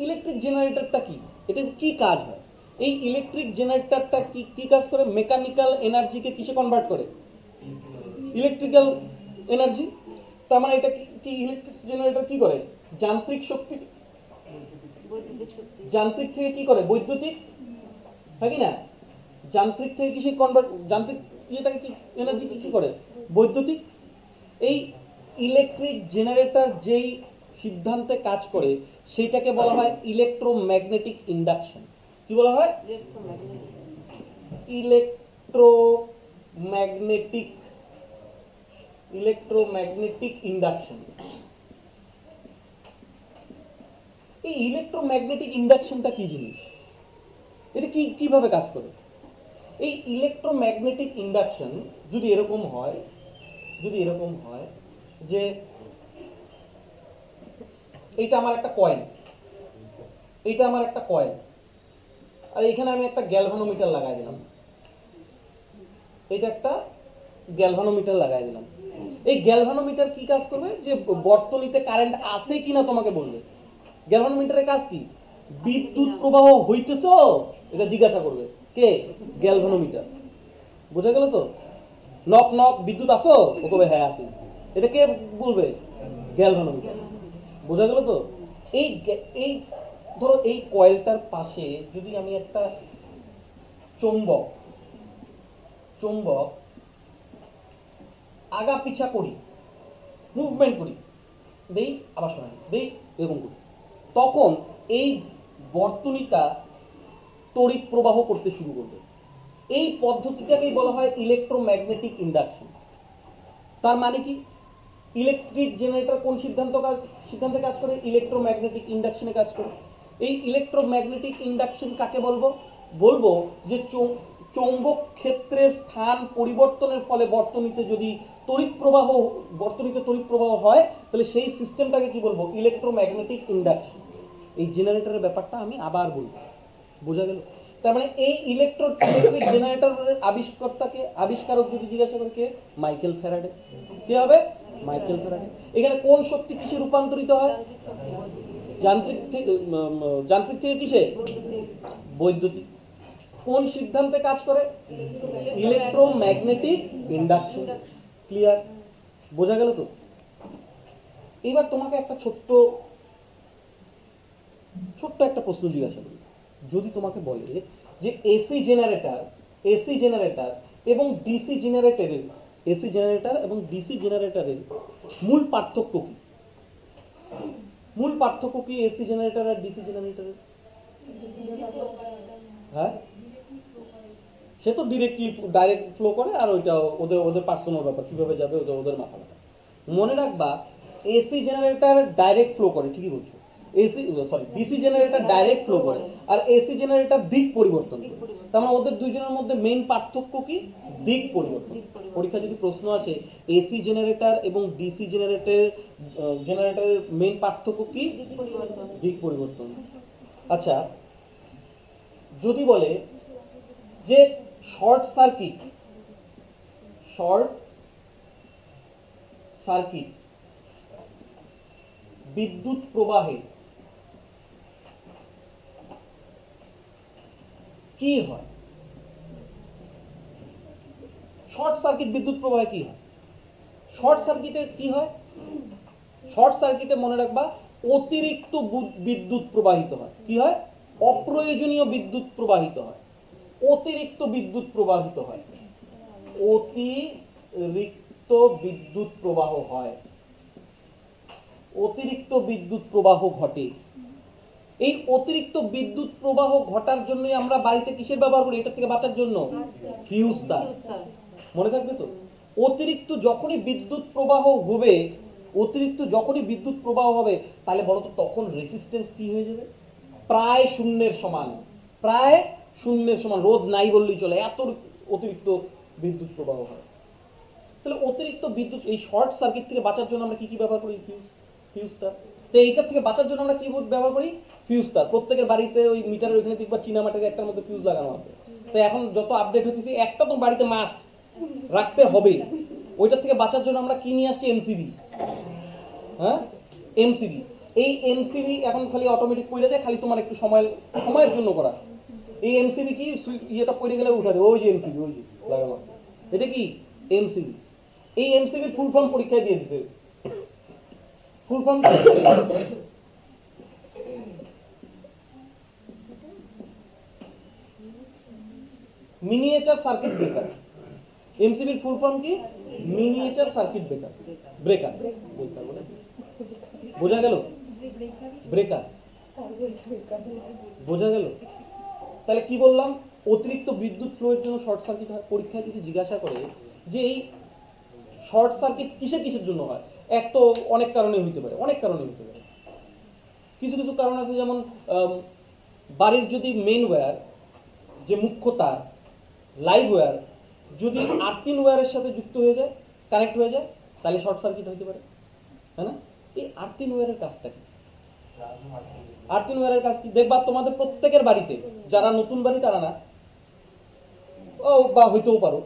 ইলেকট্রিক জেনারেটরটা কি? এটা কি কাজ হয়? এই ইলেকট্রিক জেনারেটরটা কি কাজ করে? মেকানিক্যাল এনার্জিকে কিসে কনভার্ট করে? Electrical energy. তার মানে এটা কি ইলেকট্রিক জেনারেটর কি করে? যান্ত্রিক থেকে কি করে? বৈদ্যুতিক, হয় কি না? যান্ত্রিক থেকে কিসে কনভার্ট, যান্ত্রিক ইয়েটাকে কি এনার্জি কি করে? বৈদ্যুতিক। এই ইলেকট্রিক জেনারেটর যেই সিদ্ধান্তে কাজ করে, সেইটাকে বলা হয় ইলেকট্রোম্যাগনেটিক ইন্ডাকশন। কি বলা হয়? Electromagnetic induction. এই ইলেকট্রোম্যাগনেটিক ইন্ডাকশনটা কি জিনিস? এটা কিভাবে কাজ করে? এই ইলেকট্রোম্যাগনেটিক ইন্ডাকশন যদি এরকম হয় যে এইটা আমার একটা কয়েল, আর এখানে আমি একটা গ্যালভানোমিটার লাগাই দিলাম। এই গ্যালভানোমিটার কি কাজ করবে? যে বর্তনীতে কারেন্ট আছে কিনা তোমাকে বলবে। গ্যালভানোমিটারের কাজ কি? বিদ্যুৎ প্রবাহ হইতেছ এটা জিজ্ঞাসা করবে। কে? গ্যালভানোমিটার। বোঝা গেল তো? নক নক, বিদ্যুৎ আসো? ও কবে হ্যাঁ আসি। এটা কে বলবে? গ্যালভানোমিটার। বোঝা গেল তো? এই ধরো এই কয়েলটার পাশে যদি আমি একটা চৌম্বক আগা পিছা করি, মুভমেন্ট করি, দেই আবার সরাই, দেই, এরকম করি, তখন এই বর্তনীটা তড়িৎ প্রবাহ করতে শুরু করবে। এই পদ্ধতিটাকেই বলা হয় ইলেকট্রোম্যাগনেটিক ইন্ডাকশন। তার মানে কি? ইলেকট্রিক জেনারেটর কোন সিদ্ধান্তে কাজ করে? ইলেকট্রোম্যাগনেটিক ইন্ডাকশনে কাজ করে। এই ইলেকট্রোম্যাগনেটিক ইন্ডাকশন কাকে বলবো? বলবো যে চৌম্বক ক্ষেত্রের স্থান পরিবর্তনের ফলে বর্তনীতে তড়িৎ প্রবাহ হয়, তাহলে সেই সিস্টেমটাকে কি বলবো? Electromagnetic induction. এই জেনারেটরের ব্যাপারটা আমি আবার বলবো, বোঝা গেল? তার মানে এই ইলেকট্রিক জেনারেটরের আবিষ্কারক যদি জিজ্ঞাসা করে, কে? Michael Faraday. কে হবে? Michael Faraday. এখানে কোন শক্তি কিসে রূপান্তরিত হয়? যান্ত্রিক থেকে কিসে? বৈদ্যুতিক। কোন সিদ্ধান্তে কাজ করে? Electromagnetic induction. ক্লিয়ার? বোঝা গেল তো? এবার তোমাকে একটা ছোট্ট একটা প্রশ্ন জিজ্ঞাসা করি। যদি তোমাকে বলে যে এসি জেনারেটর এবং ডিসি জেনারেটরের মূল পার্থক্য কি? এসি জেনারেটর আর ডিসি জেনারেটরের? হ্যাঁ, সে তো ডাইরেক্ট ফ্লো করে, আর ওইটা ওদের পার্সোনাল ব্যাপার, কিভাবে যাবে ওদের মাথা ব্যথা। মনে রাখবা, এসি জেনারেটর ডাইরেক্ট ফ্লো করে, ঠিকই বলছো। ডিসি জেনারেটর ডাইরেক্ট ফ্লো করে, আর এসি জেনারেটর দিক পরিবর্তন করে। তার মানে ওদের দুইজনের মধ্যে মেইন পার্থক্য কি? দিক পরিবর্তন। পরীক্ষা যদি প্রশ্ন আসে এসি জেনারেটর এবং ডিসি জেনারেটরের মেইন পার্থক্য কি? দিক পরিবর্তন। আচ্ছা, যদি বলে যে শর্ট সার্কিট বিদ্যুৎ প্রবাহে কি হয়? শর্ট সার্কিট বিদ্যুৎ প্রবাহে কি হয়? শর্ট সার্কিটে কি হয়? শর্ট সার্কিটে মনে রাখবা, অতিরিক্ত বিদ্যুৎ প্রবাহিত হয়। কি হয়? অপ্রয়োজনীয় বিদ্যুৎ প্রবাহিত হয়। অতিরিক্ত বিদ্যুৎ প্রবাহ হয়। অতিরিক্ত বিদ্যুৎ প্রবাহ ঘটে। এই অতিরিক্ত বিদ্যুৎ প্রবাহ ঘটার জন্যই আমরা বাড়িতে কিসের ব্যবহার করি? এটা থেকে বাঁচার জন্য ফিউজ তার। মনে থাকবে তো? অতিরিক্ত যখনই বিদ্যুৎ প্রবাহ হবে, তাহলে বলতো তখন রেসিস্টেন্স কি হয়ে যাবে? প্রায় শূন্যের সমান। রোধ নাই বললেই চলে, এত অতিরিক্ত বিদ্যুৎ প্রবাহ হয়। তাহলে অতিরিক্ত বিদ্যুৎ, এই শর্ট সার্কিট থেকে বাঁচার জন্য আমরা কি ব্যবহার করি? ফিউজটা। তো এইটার থেকে বাঁচার জন্য আমরা কি ব্যবহার করি? ফিউজটা। প্রত্যেকের বাড়িতে ওই মিটারের ওইখানে দেখবা চীনামাটির একটার মধ্যে ফিউজ লাগানো আছে। তো এখন যত আপডেট হতেছে, একটা তো বাড়িতে মাস্ট রাখতে হবে। ওইটার থেকে বাঁচার জন্য আমরা কি নিয়ে আসছি? এমসিবি। হ্যাঁ, এমসিবি। এই এমসিবি এখন খালি অটোমেটিক পড়ে যায়, খালি তোমার একটু সময়ের জন্য করা। এই এমসিবি কি? ইয়েটা পড়ে গেলে উঠা দেবে, ওই যে এমসিবি, ওই যে লাগানো আছে, এটা কি? এমসিবি। এই এমসিবির ফুল ফর্ম পরীক্ষায় দিয়ে দিছে। Full form miniature circuit breaker. এমসিবির ফুল ফর্ম কি? Miniature circuit breaker. বোঝা গেল? ব্রেকার। বোঝা গেল? তাহলে কি বললাম? অতিরিক্ত বিদ্যুৎ ফ্লোয়ের জন্য শর্ট সার্কিট হয়। পরীক্ষায় যদি জিজ্ঞাসা করে যে এই শর্ট সার্কিট কিসের জন্য হয়, এক তো অনেক কারণে হইতে পারে। কিছু কারণ আছে, যেমন বাড়ির যদি মেইন ওয়্যার, যে মুখ্য তার, লাইভ ওয়্যার যদি আর্থিন ওয়্যারের সাথে যুক্ত হয়ে যায়, কানেক্ট হয়ে যায়, তাহলে শর্ট সার্কিট হতে পারে, তাই না? এই আর্থিন ওয়্যারের কাজটা কি? দেখবা তোমাদের প্রত্যেকের বাড়িতে, যারা নতুন বাড়ি তারা না, বা হইতেও পারো,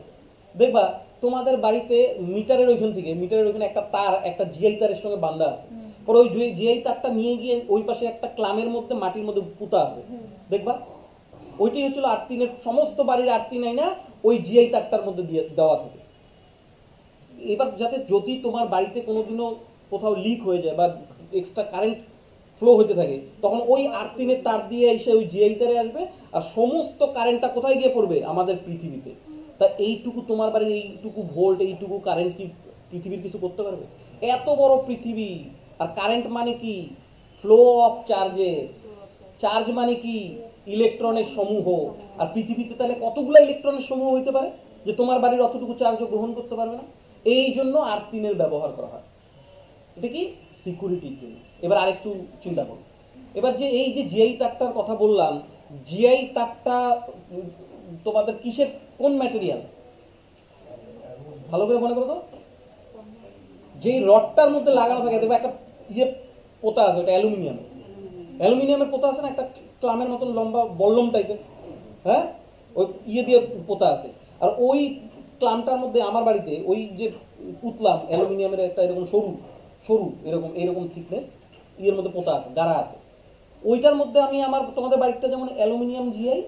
দেখবা তোমাদের বাড়িতে মিটারের ওইখানে একটা তার, একটা জিআই তারের সঙ্গে বাঁধা আছে। পরে ওই জিআই তারটা নিয়ে গিয়ে ওই পাশে একটা ক্লামের মধ্যে, মাটির মধ্যে পুঁতা আছে, দেখবা ওইটাই হচ্ছিল আর্থিনের। সমস্ত বাড়ির আর্থিন আইনা ওই জিআই তারটার মধ্যে দেওয়া থাকে। এবার যদি তোমার বাড়িতে কোনোদিনও কোথাও লিক হয়ে যায় বা এক্সট্রা কারেন্ট ফ্লো হতে থাকে, তখন ওই আর্থিনের তার দিয়ে এসে ওই জিআই তারে আসবে, আর সমস্ত কারেন্টটা কোথায় গিয়ে পড়বে? আমাদের পৃথিবীতে। তা এইটুকু তোমার বাড়ির এইটুকু ভোল্ট, এইটুকু কারেন্ট কি পৃথিবীর কিছু করতে পারবে? এত বড় পৃথিবী, আর কারেন্ট মানে কি? Flow of charges. চার্জ মানে কি? ইলেকট্রনের সমূহ। আর পৃথিবীতে তাহলে কতগুলো ইলেকট্রনের সমূহ হইতে পারে যে তোমার বাড়ির অতটুকু চার্জও গ্রহণ করতে পারবে না? এই জন্য আর্থিনের ব্যবহার করা হয়। এটা কি সিকিউরিটির জন্য। এবার আরেকটু চিন্তা করো, এবার যে এই যে জিআই তারটার কথা বললাম, জিআই তারটা তোমাদের কিসের, কোন ম্যাটেরিয়াল ভালো করে মনে করো তো, যেই রডটার মধ্যে লাগানো থাকে দেখবে একটা ইয়ে পোতা আছে, ওটা অ্যালুমিনিয়ামের পোতা আছে না, একটা ক্লামের মতন লম্বা বল্লম টাইপের, হ্যাঁ, ওই ইয়ে দিয়ে পোতা আছে। আর ওই ক্লামটার মধ্যে আমার বাড়িতে ওই যে পুতলাম অ্যালুমিনিয়ামের একটা এরকম সরু সরু এরকম থিকনেস ইয়ের মধ্যে পোতা আছে, গাড়া আছে। ওইটার মধ্যে আমি আমার, তোমাদের বাড়িটা যেমন অ্যালুমিনিয়াম জিআই,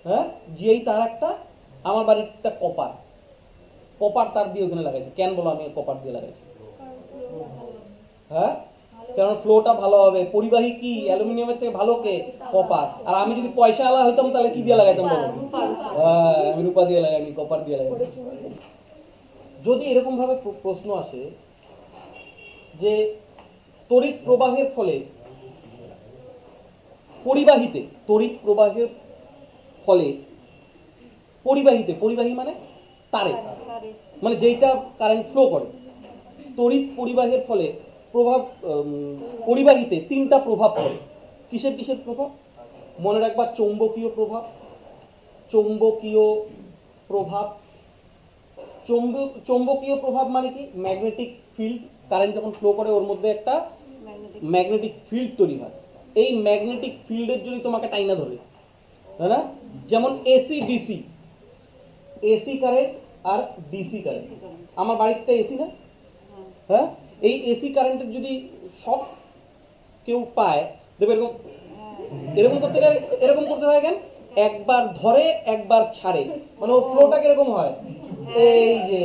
হ্যাঁ জিআই তার একটা, আমার বাড়িটা কপার তার দিয়ে ওখানে লাগাইছে। কেন বলো আমি কপার দিয়ে লাগাইছি? হ্যাঁ, কারণ ফ্লোটা ভালো হবে। পরিবাহী কি অ্যালুমিনিয়ামের থেকে ভালো কে? কপার। আর আমি যদি পয়সা আলা হইতাম তাহলে কি দিয়ে লাগাইতাম বলো? আমি রূপা দিয়ে লাগাইনি, কপার দিয়ে লাগাই। যদি এরকম ভাবে প্রশ্ন আসে যে তড়িৎ প্রবাহের ফলে পরিবাহীতে, তড়িৎ প্রবাহের ফলে পরিবাহীতে, পরিবাহী মানে তারে, মানে যেইটা কারেন্ট ফ্লো করে, তড়িৎ পরিবাহের ফলে প্রভাব, পরিবাহীতে তিনটা প্রভাব পড়ে। কিসের কিসের প্রভাব মনে রাখবা? চৌম্বকীয় প্রভাব, চৌম্বকীয় প্রভাব, চৌম্বকীয় প্রভাব মানে কি? ম্যাগনেটিক ফিল্ড, কারেন্ট যখন ফ্লো করে ওর মধ্যে একটা ম্যাগনেটিক ফিল্ড তৈরি হয়। এই ম্যাগনেটিক ফিল্ডের যদি তোমাকে টাইনা ধরে, তাই না? যেমন এসি ডিসি, এসি কারেন্ট আর ডিসি কারেন্ট। আমার বাড়িতে এসি না, হ্যাঁ, এই এসি কারেন্টের যদি শক কেউ পায় দেখবে এরকম এরকম করতে গেলে এরকম করতে হয় কেন? একবার ধরে একবার ছাড়ে, মানে ও ফ্লোটা কিরকম হয়, এই যে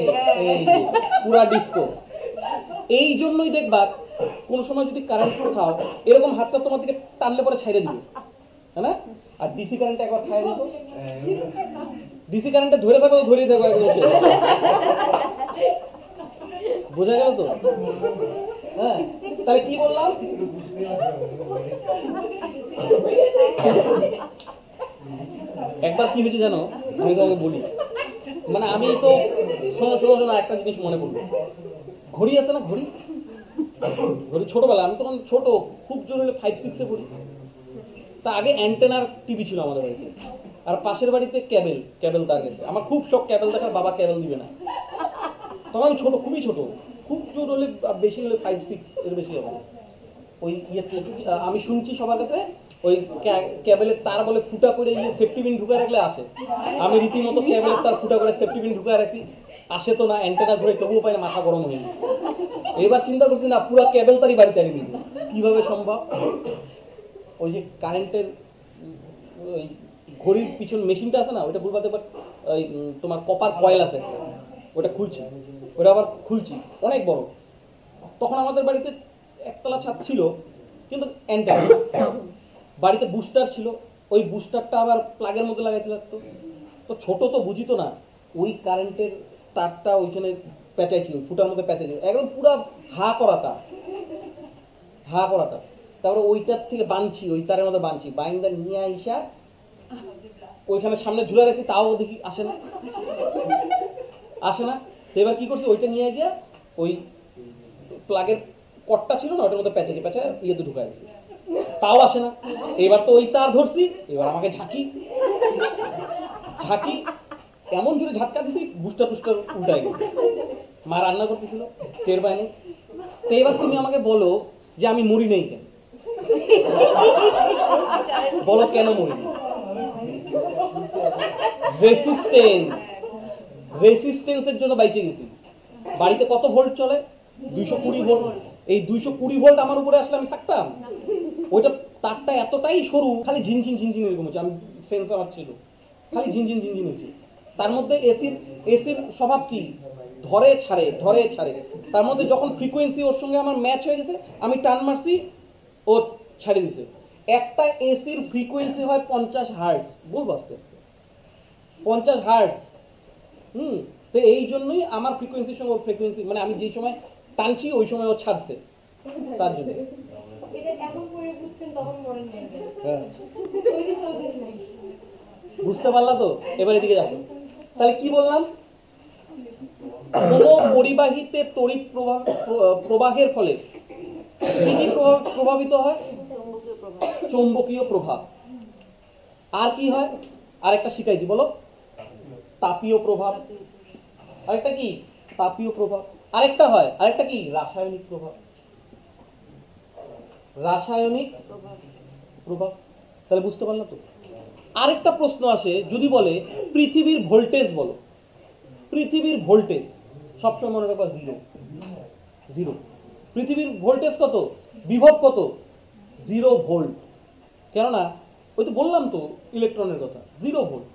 পুরা ডিস্কো। এই জন্যই দেখবা কোন সময় যদি কারেন্ট খাও এরকম হাতটা তোমার দিকে টানলে পরে ছাইড়ে দিবে, তাই না? আর ডিসি কারেন্ট একবার খাই দিত, ডিসি কারেন্টে ধরে থাকো তো ধরেই থাকো একদম। বোঝা গেল তো? হ্যাঁ, তাহলে কি বললাম? একবার কি হয়েছে জানো, আমি তোমাকে বলি, মানে আমি তো শোনো শোনো শোনো একটা জিনিস মনে পড়লো। ঘড়ি আছে না, ঘড়ি, ঘড়ি ছোটবেলা, আমি তখন ছোট, খুব জোর হলে 5-6-এ পড়ি। তা আগে অ্যান্টেনার টিভি ছিল আমাদের বাড়িতে, আর পাশের বাড়িতে ক্যাবেল তার গেছে। আমার খুব শখ ক্যাবেল দেখার, বাবা ক্যাবেল দিবে না। তখন আমি ছোট, খুবই ছোট, খুব জোর হলে বেশি হলে 5-6 এর বেশি হবে। ওই ইয়েতে আমি শুনছি সবার কাছে ওই ক্যাবেলের তার বলে ফুটা করে সেফটি পিন ঢুকে রাখলে আসে। আমি রীতিমতো ক্যাবেলের তার ফুটা করে সেফটি পিন ঢুকে রাখছি, আসে তো না, অ্যান্টেনা ঘুরে তবুও পাই না, মাথা গরম হয়ে গেছে। এবার চিন্তা করছি না, পুরো ক্যাবেল তারই বাড়িতে আনি দিয়েছে, কিভাবে সম্ভব? ওই যে কারেন্টের ওই ঘড়ির পিছন মেশিনটা আছে না, ওইটা ঘুরবাতে ওই তোমার কপার কয়েল আছে, ওটা খুলছি, ওটা আবার খুলছি, অনেক বড়। তখন আমাদের বাড়িতে একতলা ছাদ ছিল, কিন্তু অ্যান্টেনা, বাড়িতে বুস্টার ছিল, ওই বুস্টারটা আবার প্লাগের মধ্যে লাগাইতে লাগতো। তো ছোট তো বুঝিত না, ওই কারেন্টের তারটা ওইখানে পেঁচাইছিল, ফুটার মধ্যে পেঁচাইছিল, একদম পুরা হা করাটা। তারপরে ওইটার থেকে বানছি, ওই তারের মধ্যে বানছি, বাইন্দা নিয়ে আইসা ওইখানে সামনে ঝুলে রাখছি, তাও দেখি আসে না। তো এবার কি করছি, ওইটা নিয়ে গিয়া ওই প্লাগের কটটা ছিল না, ওটার মধ্যে পেঁচা ইয়েতে ঢুকাই দিচ্ছি, তাও আসে না। এবার তো ওই তার ধরছি, এবার আমাকে ঝাঁকি এমন জোরে ঝাটকা দিছি, বুস্টার উল্টাই গেছে। মা রান্না করতেছিল, টের পায়নি। তো এবার তুমি আমাকে বলো যে আমি মরি নেই কেন? বলো কেন মরি নেই? রেসিস্টেন্সের জন্য বাইচে গেছি। বাড়িতে কত ভোল্ট চলে? 220 ভোল্ট। এই 220 ভোল্ট আমার উপরে আসলে আমি থাকতাম? ওইটা তারটা এতটাই সরু, খালি ঝিনঝিন এরকম হচ্ছে, আমি সেন্স আমার ছিল, খালি ঝিনঝিন হচ্ছে। তার মধ্যে এসির স্বভাব কি? ধরে ছাড়ে। তার মধ্যে যখন ফ্রিকোয়েন্সি ওর সঙ্গে আমার ম্যাচ হয়ে গেছে, আমি টান মারছি, ও ছাড়ে দিছে। একটা এসির ফ্রিকোয়েন্সি হয় 50 হার্টজ, বলবো আস্তে আস্তে, 50 হার্টজ। তো এই জন্যই আমার ফ্রিকোয়েন্সির সঙ্গে ওর ফ্রিকোয়েন্সি, মানে আমি যেই সময় টানছি ওই সময় ও ছাড়ছে, তার জন্য। বুঝতে পারলা তো? এবার এদিকে যাবো। তাহলে কি বললাম? কোন পরিবাহীতে তড়িৎ প্রবাহের ফলে কি কি প্রভাবিত হয়? চৌম্বকীয় প্রভাব। আর কি হয়? আরেকটা শিখাইছি, বলো। তাপীয় প্রভাব। আরেকটা কি? তাপীয় প্রভাব। আরেকটা হয়, আরেকটা কি? রাসায়নিক প্রভাব। রাসায়নিক প্রভাব। তাহলে বুঝতে পারলাম তো। আরেকটা প্রশ্ন আসে, যদি বলে পৃথিবীর ভোল্টেজ বলো। পৃথিবীর ভোল্টেজ সবসময় মনে রাখবা জিরো। জিরো। পৃথিবীর ভোল্টেজ কত? বিভব কত? 0 ভোল্ট। কেননা ওই তো বললাম তো ইলেকট্রনের কথা, 0 ভোল্ট,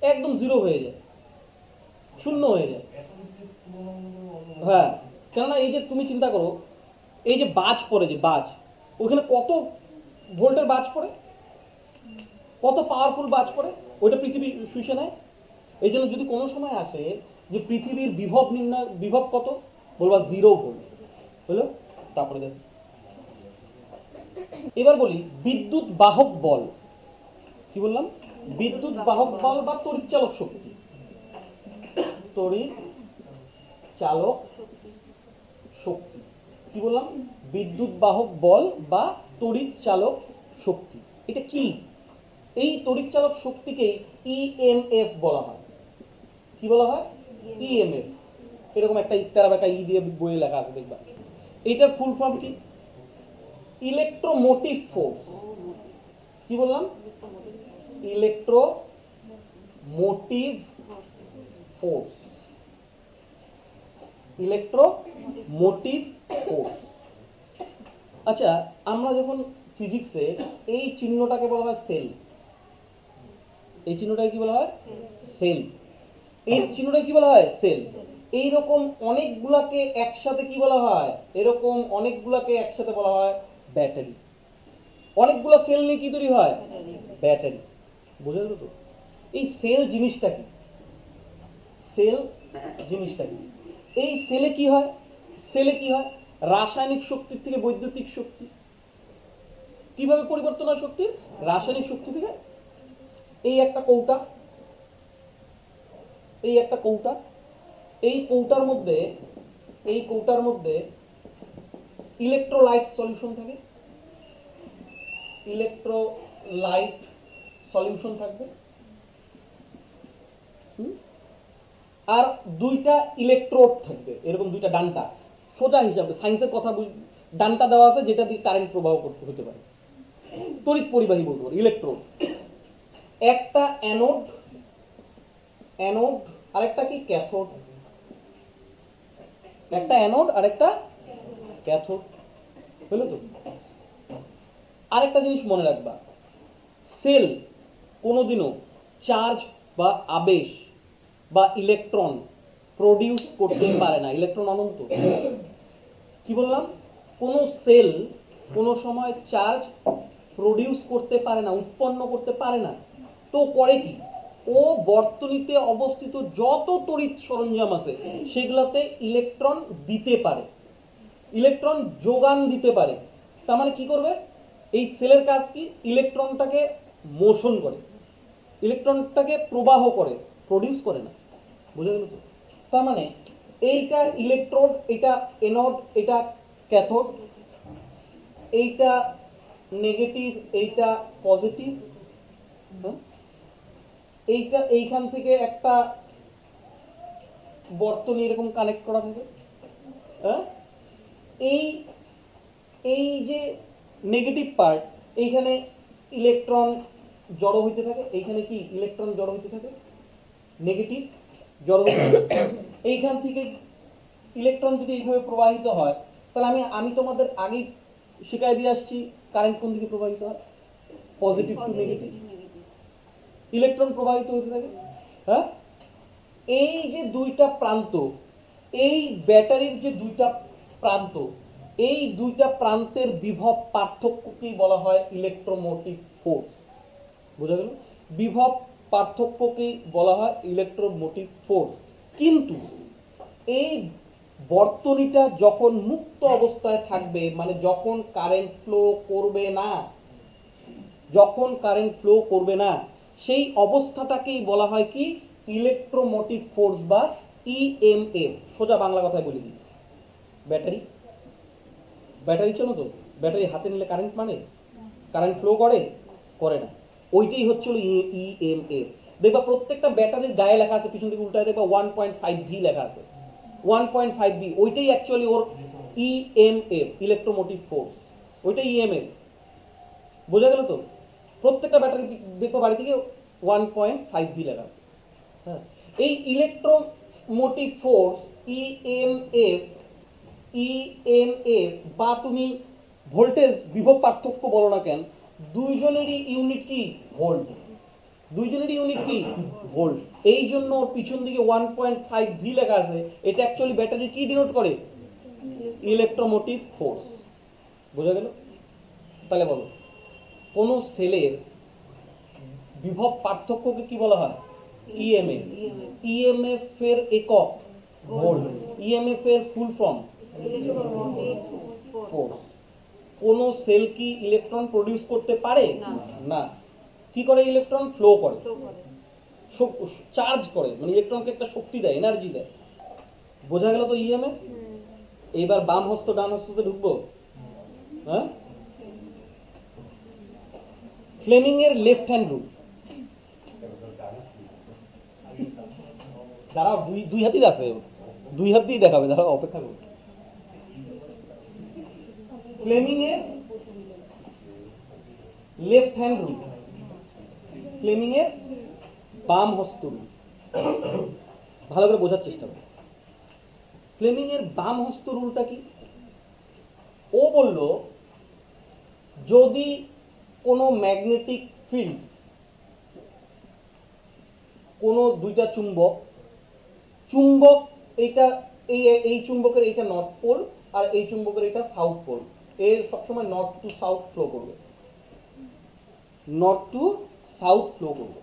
একদম জিরো হয়ে যায়, শূন্য হয়ে যায়। হ্যাঁ, কেননা এই যে তুমি চিন্তা করো, এই যে বাজ পড়ে, যে বাজ, ওইখানে কত ভোল্টের বাজ পড়ে, কত পাওয়ারফুল বাজ পড়ে, ওইটা পৃথিবী শুষে নেয়। এই জন্য যদি কোনো সময় আসে যে পৃথিবীর বিভব নির্ণয়, বিভব কত, বলবা 0 ভোল্ট। হলো? তারপরে দেখ, এবার বলি বিদ্যুৎ বাহক বল। কি বললাম? বিদ্যুৎ বাহক বল বা তড়িৎ চালক শক্তি। তড়িৎ চালক শক্তি কি বললাম? বিদ্যুৎ বাহক বল বা তড়িৎ চালক শক্তি। এটা কি? এই তড়িৎ চালক শক্তিকে ইএমএফ বলা হয়। কি বলা হয়? ইএমএফ। এরকম একটা ইত্যারা বেকা ই দিয়ে বইয়ে লেখা আছে, দেখবা। এটার ফুল ফর্ম কি? Electromotive force. কি বললাম? Electromotive force. Electromotive force. আচ্ছা, আমরা যখন ফিজিক্সে এই চিহ্নটাকে বলা হয় সেল। এই চিহ্নটাকে কি বলা হয়? সেল। এই চিহ্নটাকে কি বলা হয়? সেল। এইরকম অনেকগুলাকে একসাথে কি বলা হয়? এরকম অনেকগুলাকে একসাথে বলা হয় ব্যাটারি। অনেকগুলো সেল নিয়ে কি তৈরি হয়? ব্যাটারি। বুঝা গেল তো? এই সেল জিনিসটা কি? সেল জিনিসটা কি? এই সেলে কি হয়? সেলে কি হয়? রাসায়নিক শক্তির থেকে বৈদ্যুতিক শক্তি। কিভাবে পরিবর্তন হয় শক্তির? রাসায়নিক শক্তি থেকে। এই একটা কৌটা, এই একটা কৌটা, এই কৌটার মধ্যে, এই কৌটার মধ্যে ইলেকট্রোলাইট সলিউশন থাকে। ইলেকট্রোলাইট সলিউশন থাকবে। আর দুইটা ইলেকট্রোড থাকবে, এরকম দুইটা ডান্টা। সোজা হিসাবে সায়েন্সের কথা ডান্টা দেওয়া আছে যেটা দিয়ে কারেন্ট প্রবাহ করতে হতে পারে, তড়িৎ পরিবাহী বলতে পারে, ইলেকট্রোড। একটা অ্যানোড, অ্যানোড আরেকটা কি? ক্যাথোড। একটা অ্যানোড আরেকটা ক্যাথোড। হলো তো? আরেকটা জিনিস মনে রাখবা, সেল কোনোদিনও চার্জ বা আবেশ বা ইলেকট্রন প্রডিউস করতে পারে না। ইলেকট্রন অনন্ত। কি বললাম? কোনো সেল কোনো সময় চার্জ প্রডিউস করতে পারে না, উৎপন্ন করতে পারে না। তো করে কি? ও বর্তনীতে অবস্থিত যত তড়িৎ সরঞ্জাম আছে সেগুলোতে ইলেকট্রন দিতে পারে, ইলেকট্রন যোগান দিতে পারে। তার মানে কি করবে? এই সেলের কাজ কি? ইলেকট্রনটাকে মোশন করে, ইলেকট্রনটাকে প্রবাহ করে, প্রডিউস করে না। বুঝা গেল তো? তার মানে এইটা ইলেকট্রোড, এটা এনোড, এটা ক্যাথোড, এইটা নেগেটিভ, এইটা পজিটিভ। এইটা এইখান থেকে একটা বর্তনী এরকম কানেক্ট করা থাকে। হ্যাঁ, এই এই যে নেগেটিভ পার্ট, এইখানে ইলেকট্রন জড়ো হইতে থাকে। এইখানে কি? ইলেকট্রন জড়ো হইতে থাকে, নেগেটিভ জড়ো হইতে থাকে। এইখান থেকে ইলেকট্রন যদি এইভাবে প্রবাহিত হয়, তাহলে আমি তোমাদের আগেই শিখাই দিয়ে আসছি কারেন্ট কোন দিকে প্রবাহিত হয়? Positive to negative. ইলেকট্রন প্রবাহিত হতে থাকে। হ্যাঁ, এই যে দুইটা প্রান্ত, এই ব্যাটারির যে দুইটা প্রান্ত, এই দুইটা প্রান্তের বিভব পার্থক্যকেই বলা হয় ইলেকট্রোমোটিভ ফোর্স। বুঝা গেল? বিভব পার্থক্যকেই বলা হয় ইলেকট্রোমোটিভ ফোর্স। কিন্তু এই বর্তনীটা যখন মুক্ত অবস্থায় থাকবে, মানে যখন কারেন্ট ফ্লো করবে না, যখন কারেন্ট ফ্লো করবে না, সেই অবস্থাটাকেই বলা হয় কি? ইলেকট্রোমোটিভ ফোর্স বা ইএমএফ সোজা বাংলা কথায় বলে দিই, ব্যাটারি। ব্যাটারি চেনো তো? ব্যাটারি হাতে নিলে কারেন্ট মানে কারেন্ট ফ্লো করে করে না, ওইটাই হচ্ছিল ইএমএফ। দেখবা প্রত্যেকটা ব্যাটারির গায়ে লেখা আছে, পিছন থেকে উল্টায় দেখবা 1.5V লেখা আছে, 1.5V, ওইটাই অ্যাকচুয়ালি ওর ইএমএফ, ইলেকট্রোমোটিভ ফোর্স, ওইটাই ইএমএফ। বোঝা গেল তো? প্রত্যেকটা ব্যাটারি দেখবো বাড়ি থেকে 1.5V লেখা আছে। হ্যাঁ, এই ইলেকট্রোমোটিভ ফোর্স ইএমএফ, ইএমএফ বা তুমি ভোল্টেজ বিভব পার্থক্য বলো না কেন, দুইজনেরই ইউনিট কি? ভোল্ট। দুইজনেরই ইউনিট কি? ভোল্ট। এই জন্য ওর পিছন দিকে 1.5V লেখা আছে, এটা অ্যাকচুয়ালি ব্যাটারি কি ডিনোট করে? Electromotive force. বোঝা গেল? তাহলে বলো, কোন সেলের বিভব পার্থক্যকে কি বলা হয়? ইএমএফ। ইএমএফ এর একক ভোল্ট, ইএমএফ এর ফুল ফর্ম ফোর্স। কোন সেল কি ইলেকট্রন প্রডিউস করতে পারে না? কি করে? ইলেকট্রন ফ্লো করে, চার্জ করে, মানে ইলেকট্রনকে একটা শক্তি দেয়, এনার্জি দেয়। বোঝা গেল তো ইএমএফ? এইবার বাম হস্ত ডান হস্ততে ঢুকবো। হ্যাঁ, ফ্লেমিং এর লেফট হ্যান্ড রুল। দাঁড়াও, দুই হাতই আছে, দুই হাত দিয়ে দেখাবে, দাঁড়াও অপেক্ষা করো। ফ্লেমিং এর লেফট হ্যান্ড রুল, ফ্লেমিং এর বাম হস্ত রুল, ভালো করে বোঝার চেষ্টা করো। ফ্লেমিং এর বাম হস্ত রুলটা কি? ও বলল যদি কোনো ম্যাগনেটিক ফিল্ড, কোনো দুইটা চুম্বক, চুম্বক এইটা এই চুম্বকের এইটা নর্থ পোল আর এই চুম্বকের এইটা সাউথ পোল, এর সবসময় নর্থ টু সাউথ ফ্লো করবে, নর্থ টু সাউথ ফ্লো করবে।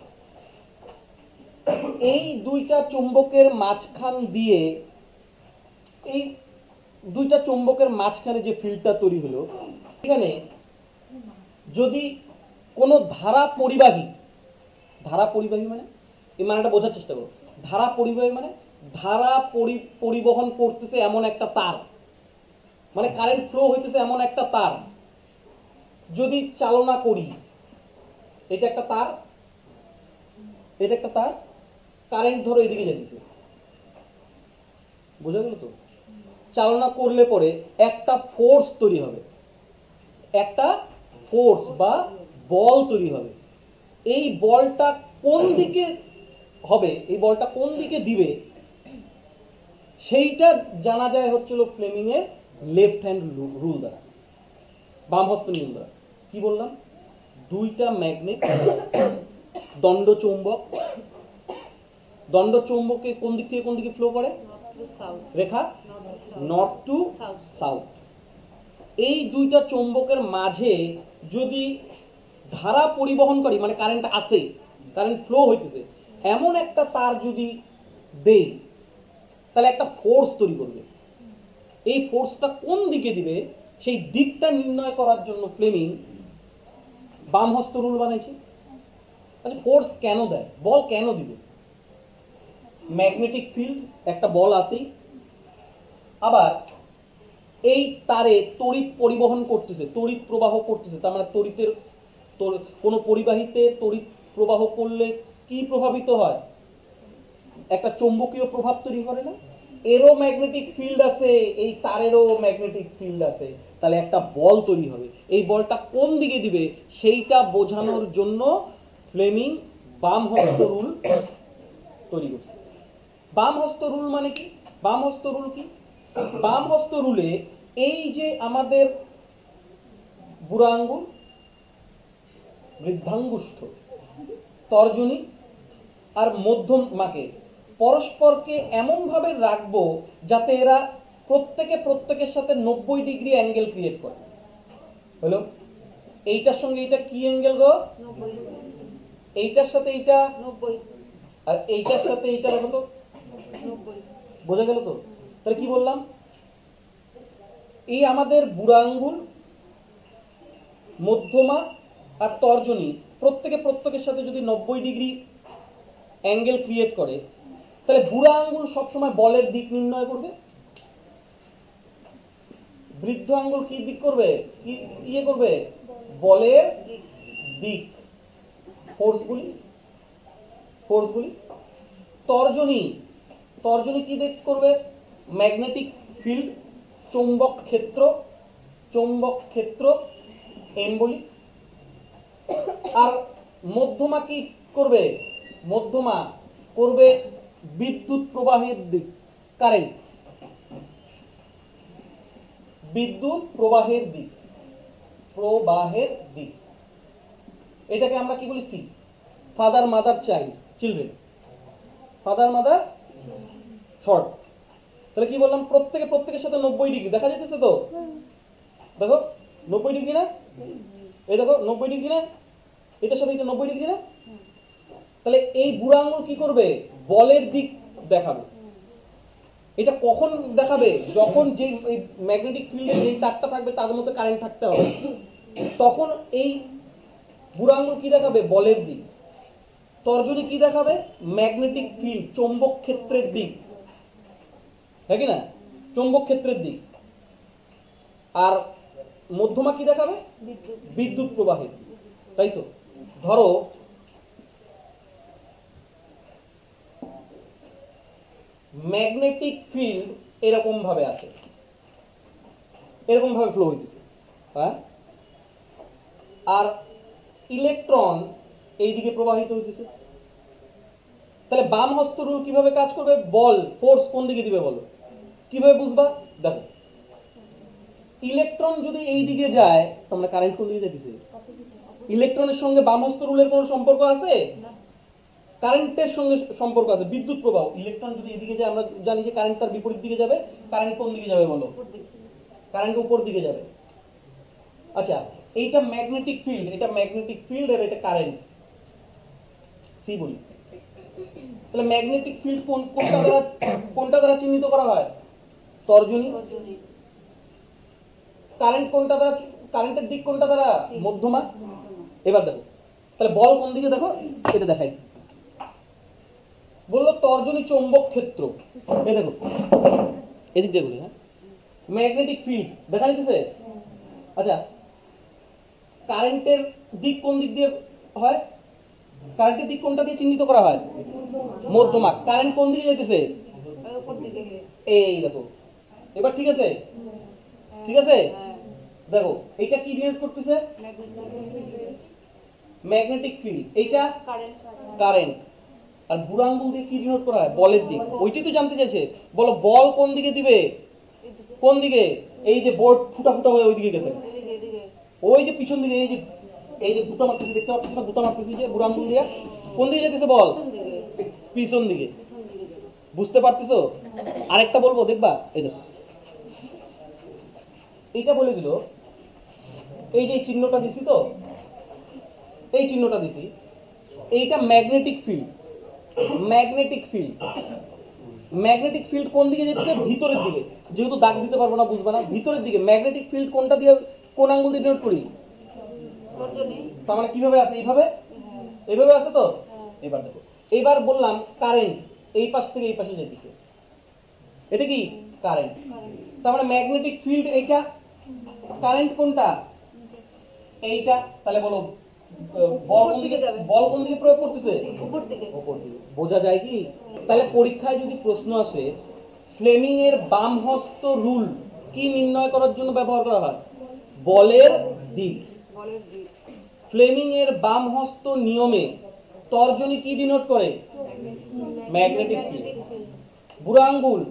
এই দুইটা চুম্বকের মাঝখান দিয়ে, এই দুইটা চুম্বকের মাঝখানে যে ফিল্ডটা তৈরি হলো, এখানে যদি কোনো ধারা পরিবাহী, ধারা পরিবাহী মানে এই মানেটা বোঝার চেষ্টা করো। ধারা পরিবাহী মানে ধারা পরিবহন করতেছে এমন একটা তার, মানে কারেন্ট ফ্লো হইতেছে এমন একটা তার যদি চালনা করি, এটা একটা তার, এটা একটা তার, কারেন্ট ধরো এদিকে যেতেছে। বোঝা গেল তো? চালনা করলে পরে একটা ফোর্স তৈরি হবে, একটা ফোর্স বা বল তৈরি হবে। এই বলটা কোন দিকে হবে, এই বলটা কোন দিকে দিবে, সেইটা জানা যায় হচ্ছিল ফ্লেমিং এর লেফট হ্যান্ড রুল দ্বারা, বাম হস্ত নিয়ম দ্বারা। কি বললাম? দুইটা ম্যাগনেট, দণ্ড চৌম্বক, দণ্ড চৌম্বকে কোন দিক থেকে কোন দিকে ফ্লো করে? রেখা নর্থ টু সাউথ। এই দুইটা চৌম্বকের মাঝে যদি ধারা পরিবহন করি, মানে কারেন্ট আছে, কারেন্ট ফ্লো হইতেছে, এমন একটা তার যদি দেই, তাহলে একটা ফোর্স তৈরি করবে। এই ফোর্সটা কোন দিকে দিবে সেই দিকটা নির্ণয় করার জন্য ফ্লেমিং বাম হস্ত রুল বানাইছে। আচ্ছা, ফোর্স কেন দেয়, বল কেন দিবে? ম্যাগনেটিক ফিল্ড, একটা বল আছেই, আবার এই তারে তড়িৎ পরিবহন করতেছে, তড়িৎ প্রবাহ করতেছে, তার মানে তড়িতের কোনো পরিবাহীতে তড়িৎ প্রবাহ করলে কি প্রভাবিত হয়? একটা চৌম্বকীয় প্রভাব তৈরি করে না? এরও ম্যাগনেটিক ফিল্ড আছে, এই তারেরও ম্যাগনেটিক ফিল্ড আছে, তাহলে একটা বল তৈরি হবে। এই বলটা কোন দিকে দিবে সেইটা বোঝানোর জন্য ফ্লেমিং বাম হস্ত রুল তৈরি করছে। বাম হস্ত রুল মানে কি? বাম হস্ত রুল কি? বাম হস্ত রুলে এই যে আমাদের বুড়া আঙ্গুল, বৃদ্ধাঙ্গুষ্ঠ, তর্জনী আর মধ্যমাকে পরস্পরকে এমনভাবে রাখবো যাতে এরা প্রত্যেকের সাথে 90 ডিগ্রি অ্যাঙ্গেল ক্রিয়েট করে। হলো? এইটার সঙ্গে এইটা কি অ্যাঙ্গেল গো? 90। এইটার সাথে এইটা 90, আর এইটার সাথে এইটার কত? 90। বোঝা গেল তো? তাহলে কি বললাম? এই আমাদের বুড়া আঙ্গুল, মধ্যমা আর তর্জনী প্রত্যেকের সাথে যদি 90 ডিগ্রি অ্যাঙ্গেল ক্রিয়েট করে, তাহলে বুড়া আঙ্গুল সবসময় বলের দিক নির্ণয় করবে, বৃদ্ধ আঙ্গুল কি দিক করবে, কি ইয়ে করবে, বলের দিক, ফোর্সগুলি। তর্জনী, তর্জনী কি দিক করবে, ম্যাগনেটিক ফিল্ড, চৌম্বক ক্ষেত্র এম বলি। আর মধ্যমা কি করবে, মধ্যমা করবে বিদ্যুৎ প্রবাহের দিক, কারেন্ট, বিদ্যুৎ প্রবাহের দিক, এটাকে আমরা কি বলি, C. Father mother child, father mother short. তাহলে কি বললাম, প্রত্যেকের সাথে 90 ডিগ্রি দেখা যেতেছে তো, দেখো 90 ডিগ্রি না, এই দেখো 90 ডিগ্রি না, এটার সাথে এটা 90 ডিগ্রি না। তাহলে এই বুড়া আঙুল কি করবে, বলের দিক দেখাবে। এটা কখন দেখাবে, যখন যে ম্যাগনেটিক ফিল্ডে যেই তারটা থাকবে তার মধ্যে কারেন্ট থাকতে হবে, তখন এই বুড়া আঙুল কি দেখাবে, বলের দিক। তর্জনী কি দেখাবে, ম্যাগনেটিক ফিল্ড, চৌম্বক ক্ষেত্রের দিক, হ্যাঁ কি না, চৌম্বক ক্ষেত্রের দিক। আর মধ্যমা কি দেখাবে, বিদ্যুৎ প্রবাহের, তাই তো। ধরো ম্যাগনেটিক ফিল্ড এরকম ভাবে আছে, এরকম ভাবে ফ্লো হইতেছে, হ্যাঁ, আর ইলেকট্রন এইদিকে প্রবাহিত হইতেছে। তাহলে বাম হস্ত রুল কিভাবে কাজ করবে, বল ফোর্স কোন দিকে দিবে বলো, কিভাবে বুঝবা, দেখো ইলেকট্রন যদি এই দিকে যায় তোমরা কারেন্ট কোন দিকে যাইতেছে, ইলেকট্রনের সঙ্গে বাম হস্ত রুলের কোনো সম্পর্ক আছে, কারেন্টের সঙ্গে সম্পর্ক আছে, বিদ্যুৎ প্রবাহ। ইলেকট্রন যদি এদিকে যায় আমরা জানি যে কারেন্ট তার বিপরীত দিকে যাবে, কারেন্ট কোন দিকে যাবে বলো, কারেন্ট উপর দিকে যাবে। আচ্ছা এইটা ম্যাগনেটিক ফিল্ড, এটা ম্যাগনেটিক ফিল্ড আর এটা কারেন্ট, সি বলি। তাহলে ম্যাগনেটিক ফিল্ড কোনটা দ্বারা চিহ্নিত করা হয়, তর্জনী। কারেন্ট কোনটা দ্বারা, কারেন্টের দিক কোনটা দ্বারা, মধ্যমা। এবার দেখো তাহলে বল কোন দিকে, দেখো এটা দেখাই, বললো তর্জনী চৌম্বক ক্ষেত্র, এই দেখো এদিক দিয়ে বলি, হ্যাঁ, ম্যাগনেটিক ফিল্ড দেখা যাচ্ছে। আচ্ছা কারেন্টের দিক কোন দিক দিয়ে হয়, কারেন্টের দিক কোনটা দিয়ে চিহ্নিত করা হয়, মধ্যমা। কারেন্ট কোন দিকে যাইতেছে, এই দেখো, এবার ঠিক আছে, ঠিক আছে। দেখো এইটা কি রিলেট করতেছে, ম্যাগনেটিক ফিল্ড, এইটা কারেন্ট। আর বুড়া আঙ্গুল দিয়ে কি ডিনোট করা হয়, বলের দিক। ওইটাই তো জানতে চাইছে, বলো বল কোন দিকে দিবে, কোন দিকে, এই যে বোর্ড ফুটা ফুটা হয়ে ওই দিকে গেছে, ওই যে পিছন দিকে, এই যে বুতা মারতেছি দেখতে পাচ্ছিস না, বুতা মারতেছি যে বুড়া আঙ্গুল দিয়ে, কোন দিকে যেতেছে বল, পিছন দিকে। বুঝতে পারতেছো, আরেকটা বলবো দেখবা, এই দেখো এইটা বলে দিল, এই যে চিহ্নটা দিছি তো, এই চিহ্নটা দিছি, এইটা ম্যাগনেটিক ফিল্ড। ম্যাগনেটিক ফিল্ড কোন দিকে যেতেছে, ভিতরের দিকে। যেহেতু দাগ দিতে পারবো না, বুঝবা না, ভিতরের দিকে। ম্যাগনেটিক ফিল্ড কোনটা দিয়ে, কোন আঙ্গুল দিয়ে ডিনোট করি, তার মানে কিভাবে আছে, এইভাবে, এইভাবে আছে তো। এবার দেখো, এবার বললাম কারেন্ট এই পাশ থেকে এই পাশে যেতেছে, এটা কি কারেন্ট। তার মানে ম্যাগনেটিক ফিল্ড এইটা, কারেন্ট কোনটা, এইটা। তাহলে বলো বল কোন দিকে প্রয়োগ করতেছে, উপর দিকে। বোঝা যায় কি? তাহলে পরীক্ষায় যদি প্রশ্ন আসে ফ্লেমিং এর বাম হস্ত রুল কি নির্ণয় করার জন্য ব্যবহার করা হয়, বলের দিক। ফ্লেমিং এর বাম হস্ত নিয়মে তর্জনী কি ডিনোট করে, ম্যাগনেটিক ফিল্ড। বুড়া আঙ্গুল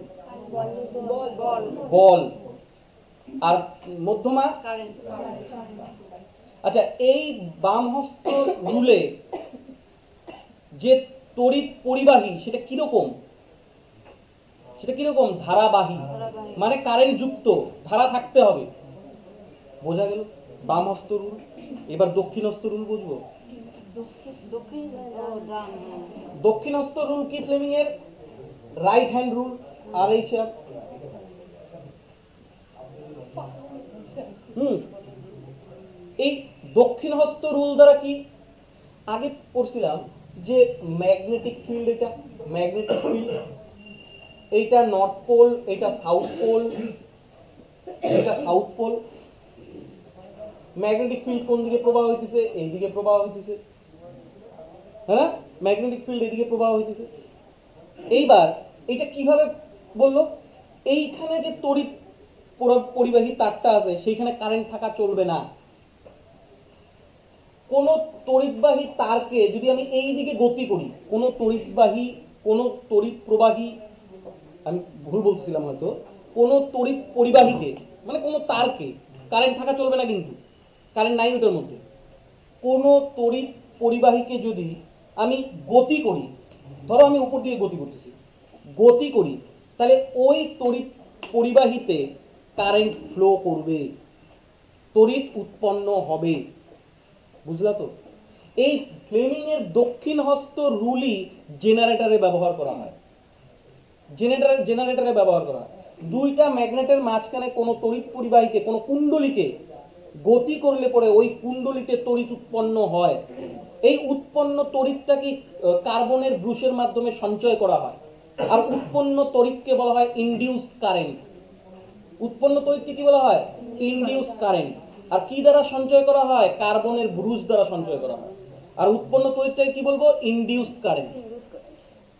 বল, আর মধ্যমা কারেন্ট। আচ্ছা এই বাম হস্ত রুলে যে তড়িৎ পরিবাহী সেটা কিরকম, ধারাবাহী, মানে কারেন্ট যুক্ত, ধারা থাকতে হবে। বোঝা গেল বাম হস্ত রুল। এবার দক্ষিণ হস্ত রুল বুঝবো। দক্ষিণ হস্ত রুল কি ফ্লেমিং এর, রাইট হ্যান্ড রুল, আর এইচ আর। এই দক্ষিণ হস্ত রুল দ্বারা কি, আগে পড়ছিলাম যে ম্যাগনেটিক ফিল্ড, এটা ম্যাগনেটিক ফিল্ড, এইটা নর্থ পোল, এটা সাউথ পোল, এটা সাউথ পোল। ম্যাগনেটিক ফিল্ড কোন দিকে প্রবাহ হইতেছে? এইদিকে প্রবাহ হইতেছে, হ্যাঁ ম্যাগনেটিক ফিল্ড এইদিকে প্রবাহ হইতেছে। এইবার এটা কিভাবে বললো? এইখানে যে তড়িৎ পরিবাহী তারটা আছে সেইখানে কারেন্ট থাকা চলবে না। কোন তড়িৎবাহী তারকে যদি আমি এই দিকে গতি করি, কোন তড়িৎ প্রবাহী, আমি ভুল বলছিলাম হয়তো, কোন তড়িৎ পরিবাহীকে মানে কোন তারকে কারেন্ট থাকা চলবে না, কিন্তু কারেন্ট নাই ওটার মধ্যে। কোন তড়িৎ পরিবাহীকে যদি আমি গতি করি, ধরো আমি উপর দিয়ে গতি করতেছি, গতি করি, তাহলে ওই তড়িৎ পরিবাহীতে কারেন্ট ফ্লো করবে, তড়িৎ উৎপন্ন হবে। বুঝলা তো? এই ফ্লেমিং এর দক্ষিণ হস্ত রুলই জেনারেটরে ব্যবহার করা হয়, জেনারেটরে ব্যবহার করা হয়। দুইটা ম্যাগনেটের মাঝখানে কোনো তড়িৎ পরিবাহীকে, কোনো কুণ্ডলীকে গতি করলে পরে ওই কুণ্ডলীতে তড়িৎ উৎপন্ন হয়। এই উৎপন্ন তড়িৎটাকে কার্বনের ব্রুশের মাধ্যমে সঞ্চয় করা হয়, আর উৎপন্ন তড়িৎকে বলা হয় ইনডিউসড কারেন্ট। উৎপন্ন তড়িৎকে কি বলা হয়? Induced current. আর কি দ্বারা সঞ্চয় করা হয়? কার্বনের ব্রুশ দ্বারা সঞ্চয় করা হয়। আর উৎপন্ন তড়িৎটাকে কি বলবো? Induced current.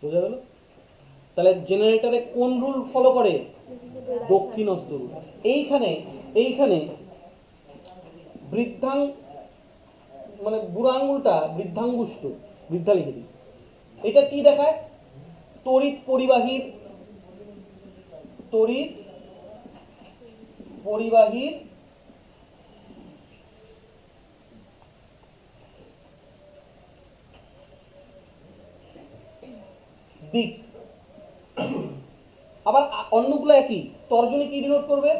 বুঝা গেল? তাহলে জেনারেটরে কোন রুল ফলো করে? দক্ষিণস্থ রুল। এইখানে মানে বুড়া আঙ্গুলটা বৃদ্ধাঙ্গুষ্ঠ, বৃদ্ধা লিখে দিই। এটা কি দেখায়? তড়িৎ পরিবাহীর দিক। আবার অন্যগুলো একই। তর্জনী কি ডিনোট করবে?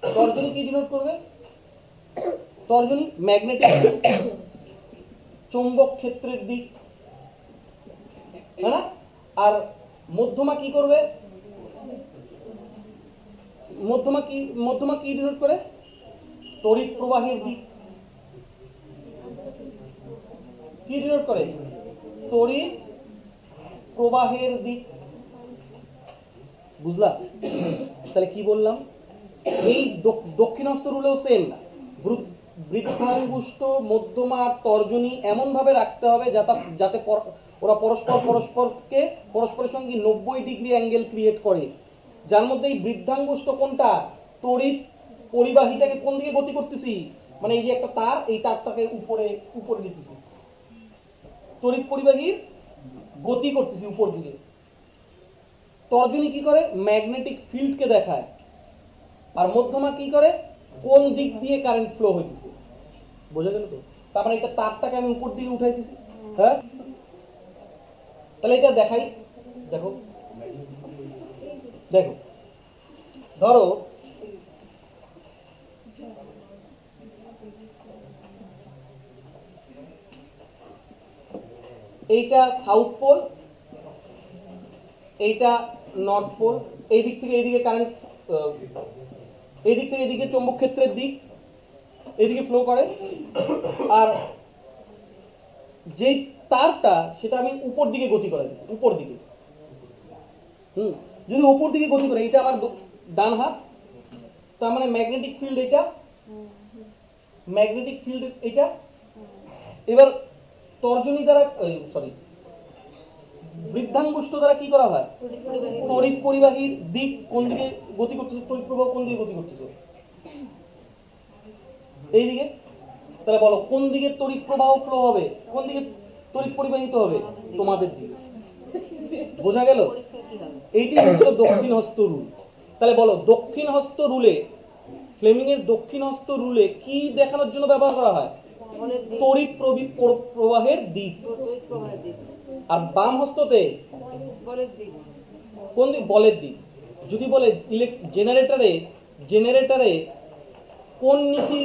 তর্জনী কি ডিনোট করবে? তর্জনী ম্যাগনেটিক চৌম্বক ক্ষেত্রের দিক, হ্যাঁ না? আর মধ্যমা কি করবে? মধ্যমা কি ডিনোট করে? তড়িৎ প্রবাহের দিক। কি ডিনোট করে? তড়িৎ প্রবাহের দিক। বুঝলা? তাহলে কি বললাম? এই দক্ষিণহস্ত রুলেও সেম, বৃদ্ধাঙ্গুষ্ঠ, মধ্যমা আর তর্জনী এমন ভাবে রাখতে হবে যাতে ওরা পরস্পরের সঙ্গে 90 ডিগ্রি অ্যাঙ্গেল ক্রিয়েট করে। যার মধ্যে এই বৃদ্ধাঙ্গুষ্ঠ কোনটা? তড়িৎ পরিবাহীটাকে কোন দিকে গতি করতেছি, মানে এই যে একটা তার, এই তারটাকে উপরে দিতেছি, তড়িৎ পরিবাহীর গতি করতেছি উপর দিকে। তর্জনী কি করে? ম্যাগনেটিক ফিল্ডকে দেখায়। আর মধ্যমা কি করে? কোন দিক দিয়ে কারেন্ট ফ্লো হইতেছে। বোঝা গেল তো? তার মানে এটা তারটাকে আমি উপর দিকে উঠাইতেছি, হ্যাঁ। তাহলে এটা দেখাই, দেখো ধরো এইটা সাউথ পোল, এইটা নর্থ পোল। এই দিক থেকে এইদিকে কারেন্ট, এই দিক থেকে এদিকে চৌম্বক ক্ষেত্রের দিক, এদিকে ফ্লো করে। আর যেই তারটা সেটা আমি উপর দিকে গতি করে দিচ্ছি, উপর দিকে। যদি উপর দিকে গতি করে, এটা আমার ডান হাত, তার মানে ম্যাগনেটিক ফিল্ড এটা, ম্যাগনেটিক ফিল্ড এটা। এবার তর্জনী দ্বারা, সরি, বৃদ্ধাঙ্গুষ্ঠ দ্বারা কি করা হয়? তড়িৎ পরিবাহীর দিক কোন দিকে গতি করতেছে, তড়িৎ প্রবাহ কোন দিকে গতি করতেছে? এই দিকে। তাহলে বলো কোন দিকে তড়িৎ প্রবাহ ফ্লো হবে, কোন দিকে তড়িৎ পরিবাহিত হবে? তোমাদের দিকে। বোঝা গেল? এইটি হচ্ছে দক্ষিণ হস্ত রুল। তাহলে বলো দক্ষিণ হস্ত রুলে, ফ্লেমিং এর দক্ষিণ হস্ত রুলে কি দেখানোর জন্য ব্যবহার করা হয়? তড়িৎ প্রবাহের দিক। আর বাম হস্ততে কোন দিক? বলের দিক। যদি বলে জেনারেটরে কোন নীতি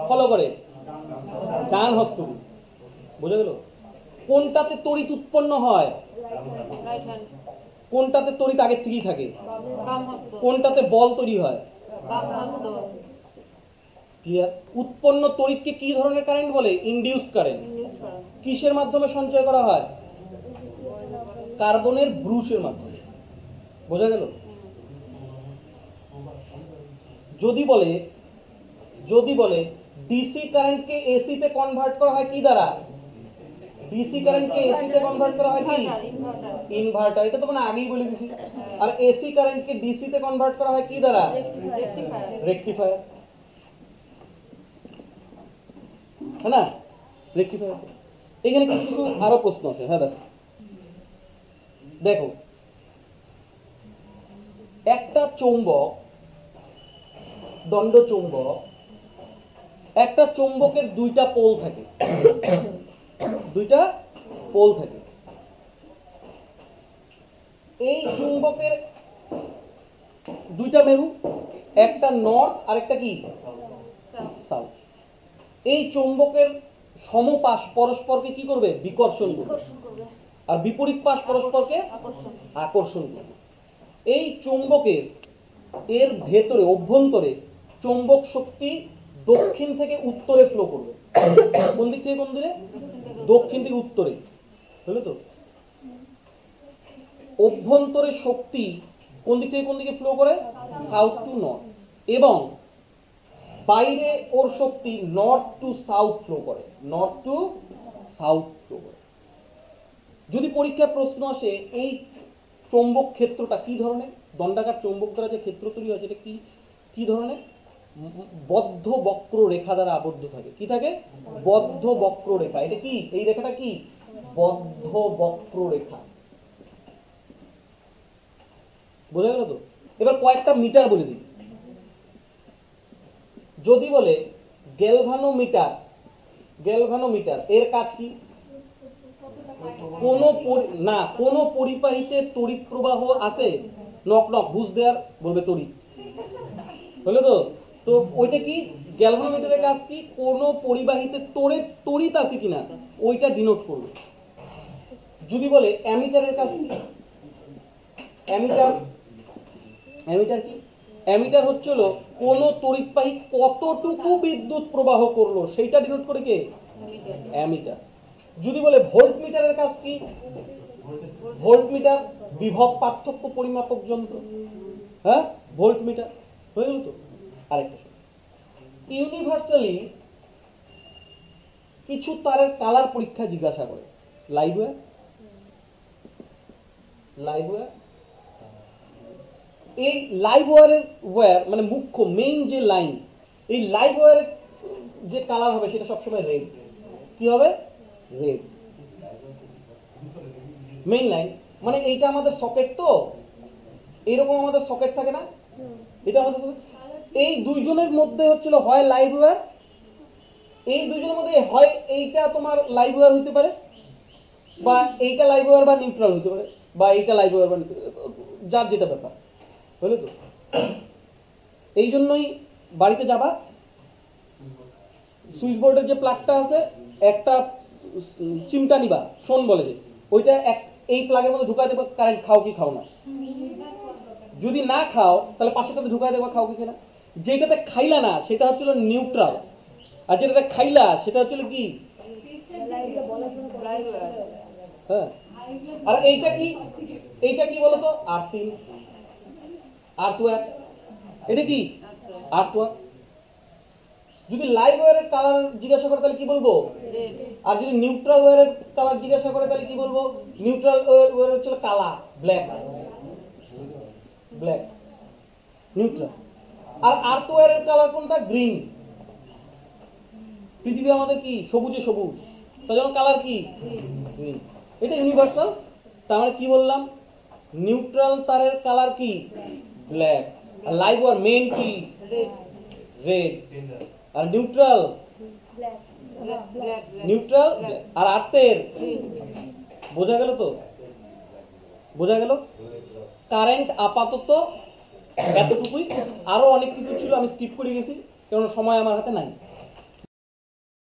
ফলো করে? ডান হস্ত রুল। বোঝা গেল? কোনটাতে তড়িৎ উৎপন্ন হয়? কোনটাতে তড়িৎ আগের থেকেই থাকে? কোনটাতে বল তৈরি হয়? ক্লিয়ার? উৎপন্ন তড়িৎকে কি ধরনের কারেন্ট বলে? Induce current. কিসের মাধ্যমে সঞ্চয় করা হয়? কার্বনের ব্রুশের মাধ্যমে। বোঝা গেল? যদি বলে ডিসি কারেন্টকে এসিতে কনভার্ট করা হয় কি দ্বারা? ডিসি কারেন্টকে এসিতে কনভার্ট করা হয় কি? ইনভার্টার। এটা তো মানে আগেই বলে দিছি। আর এসি কারেন্টকে ডিসিতে কনভার্ট করা হয় কি দ্বারা? রেকটিফায়ার। হ্যাঁ না? রেকটিফায়ার। এখানে কিছু কিছু আরো প্রশ্ন আছে। হ্যাঁ দেখো, একটা চৌম্বক, দণ্ড চৌম্বক, একটা চৌম্বকের দুইটা পোল থাকে। দুইটা পোল থাকে। এই চুম্বকের দুইটা মেরু, একটা নর্থ আর একটা কি সাউথ। এই চৌম্বকের সমপাশ পরস্পরকে কি করবে? বিকর্ষণ করবে। আর বিপরীত পাশ পরস্পরকে আকর্ষণ করবে। এই চৌম্বকের এর ভেতরে অভ্যন্তরে চৌম্বক শক্তি দক্ষিণ থেকে উত্তরে ফ্লো করবে। কোন দিক থেকে কোন দিকে? দক্ষিণ থেকে উত্তরে। বুঝলে তো? অভ্যন্তরে শক্তি কোন দিক থেকে কোন দিকে ফ্লো করে? South two north. এবং বাইরে ওর শক্তি নর্থ টু সাউথ ফ্লো করে। নর্থ টু সাউথ ফ্লো করে। যদি পরীক্ষায় প্রশ্ন আসে এই চৌম্বক ক্ষেত্রটা কি ধরনের, দণ্ডাকার চৌম্বক দ্বারা যে ক্ষেত্র তৈরি হয় সেটা কি ধরনের? বদ্ধ বক্র রেখা দ্বারা আবদ্ধ থাকে। কি থাকে? বদ্ধ বক্র রেখা। এটা কি? এই রেখাটা কি? বদ্ধ বক্র রেখা। বোঝা গেল তো? এবার কয়েকটা মিটার বলে দিই। যদি বলে গ্যালভানোমিটার এর কাজ কি? কোন পরিবাহীতে তড়িৎ প্রবাহ আছে? নক নক বুঝ দেয়ার বলবে তড়িৎ। হলো তো? তো ওইটা কি? গ্যালভানোমিটারের কাজ কি? কোন পরিবাহীতে তড়িৎ আছে কিনা ওইটা ডিনোট করবে। যদি বলে অ্যামিটারের কাজ কি? অ্যামিটার কি? অ্যামিটার হচ্ছিল কোন তড়িৎবাহী কতটুকু বিদ্যুৎ প্রবাহ করলো সেইটা ডিনোট করে কে? অ্যামিটার। যদি বলে ভোল্টমিটারের কাজ কি? ভোল্টমিটার বিভব পার্থক্য পরিমাপক যন্ত্র। হ্যাঁ, ভোল্টমিটার। হয়ে গেল তো? আরেকটা ইউনিভার্সালি কিছু তারের কালার পরীক্ষা জিজ্ঞাসা করে। Live wire. এই লাইভ ওয়্যার মানে মুখ্য মেইন যে লাইন, এই লাইভ ওয়্যারের যে কালার হবে সেটা সবসময় রেড। কি হবে? রেড। মেইন লাইন মানে এইটা আমাদের সকেট, তো এইরকম আমাদের সকেট থাকে না? এটা আমাদের সকেট। এই দুইজনের মধ্যে হচ্ছিল হয় লাইভ ওয়্যার, এই দুইজনের মধ্যে হয় এইটা তোমার লাইভ ওয়্যার হইতে পারে, বা এইটা লাইভ ওয়্যার বা নিউট্রাল হইতে পারে, বা এইটা লাইভ ওয়্যার বা যার যেটা ব্যাপার। বুঝলে তো? এই জন্যই বাড়িতে যাবা, সুইচ বোর্ডের যে প্লাগটা আছে একটা চিমটা নিবা, শোন বলে যে ওইটা এই প্লাগের মধ্যে ঢুকাই দেবো, কারেন্ট খাও কি খাও না। যদি না খাও তাহলে পাশেটাতে ঢুকাই দেবো, খাও কি না। যেটাতে খাইলা না সেটা হচ্ছিল নিউট্রাল, আর যেটাতে খাইলা সেটা হচ্ছিল কি? হ্যাঁ। আর এইটা কি বলতো? আর্থিং, আর্থওয়্যার। এটা কি? আর্থওয়্যার। যদি লাইভ ওয়্যারের কালার জিজ্ঞাসা করে তাহলে কি বলবো? আর যদি নিউট্রাল ওয়্যারের কালার জিজ্ঞাসা করে তাহলে কি বলবো? নিউট্রাল ওয়্যার হচ্ছে কালা, ব্ল্যাক। নিউট্রাল। আর আর্থ ওয়্যারের কালার কোনটা? গ্রিন। পৃথিবী আমাদের কি? সবুজে সবুজ, তার জন্য কালার কি? গ্রিন। এটা ইউনিভার্সাল। তার মানে কি বললাম? নিউট্রাল তারের কালার কি? ব্ল্যাক। আর লাইভ ওয়্যার মেইন কি? রেড। আর নিউট্রাল আর আর্থের। বোঝা গেল তো? বোঝা গেল? কারেন্ট আপাতত এতটুকুই। আরো অনেক কিছু ছিল, আমি স্কিপ করে গেছি কারণ সময় আমার হাতে নাই।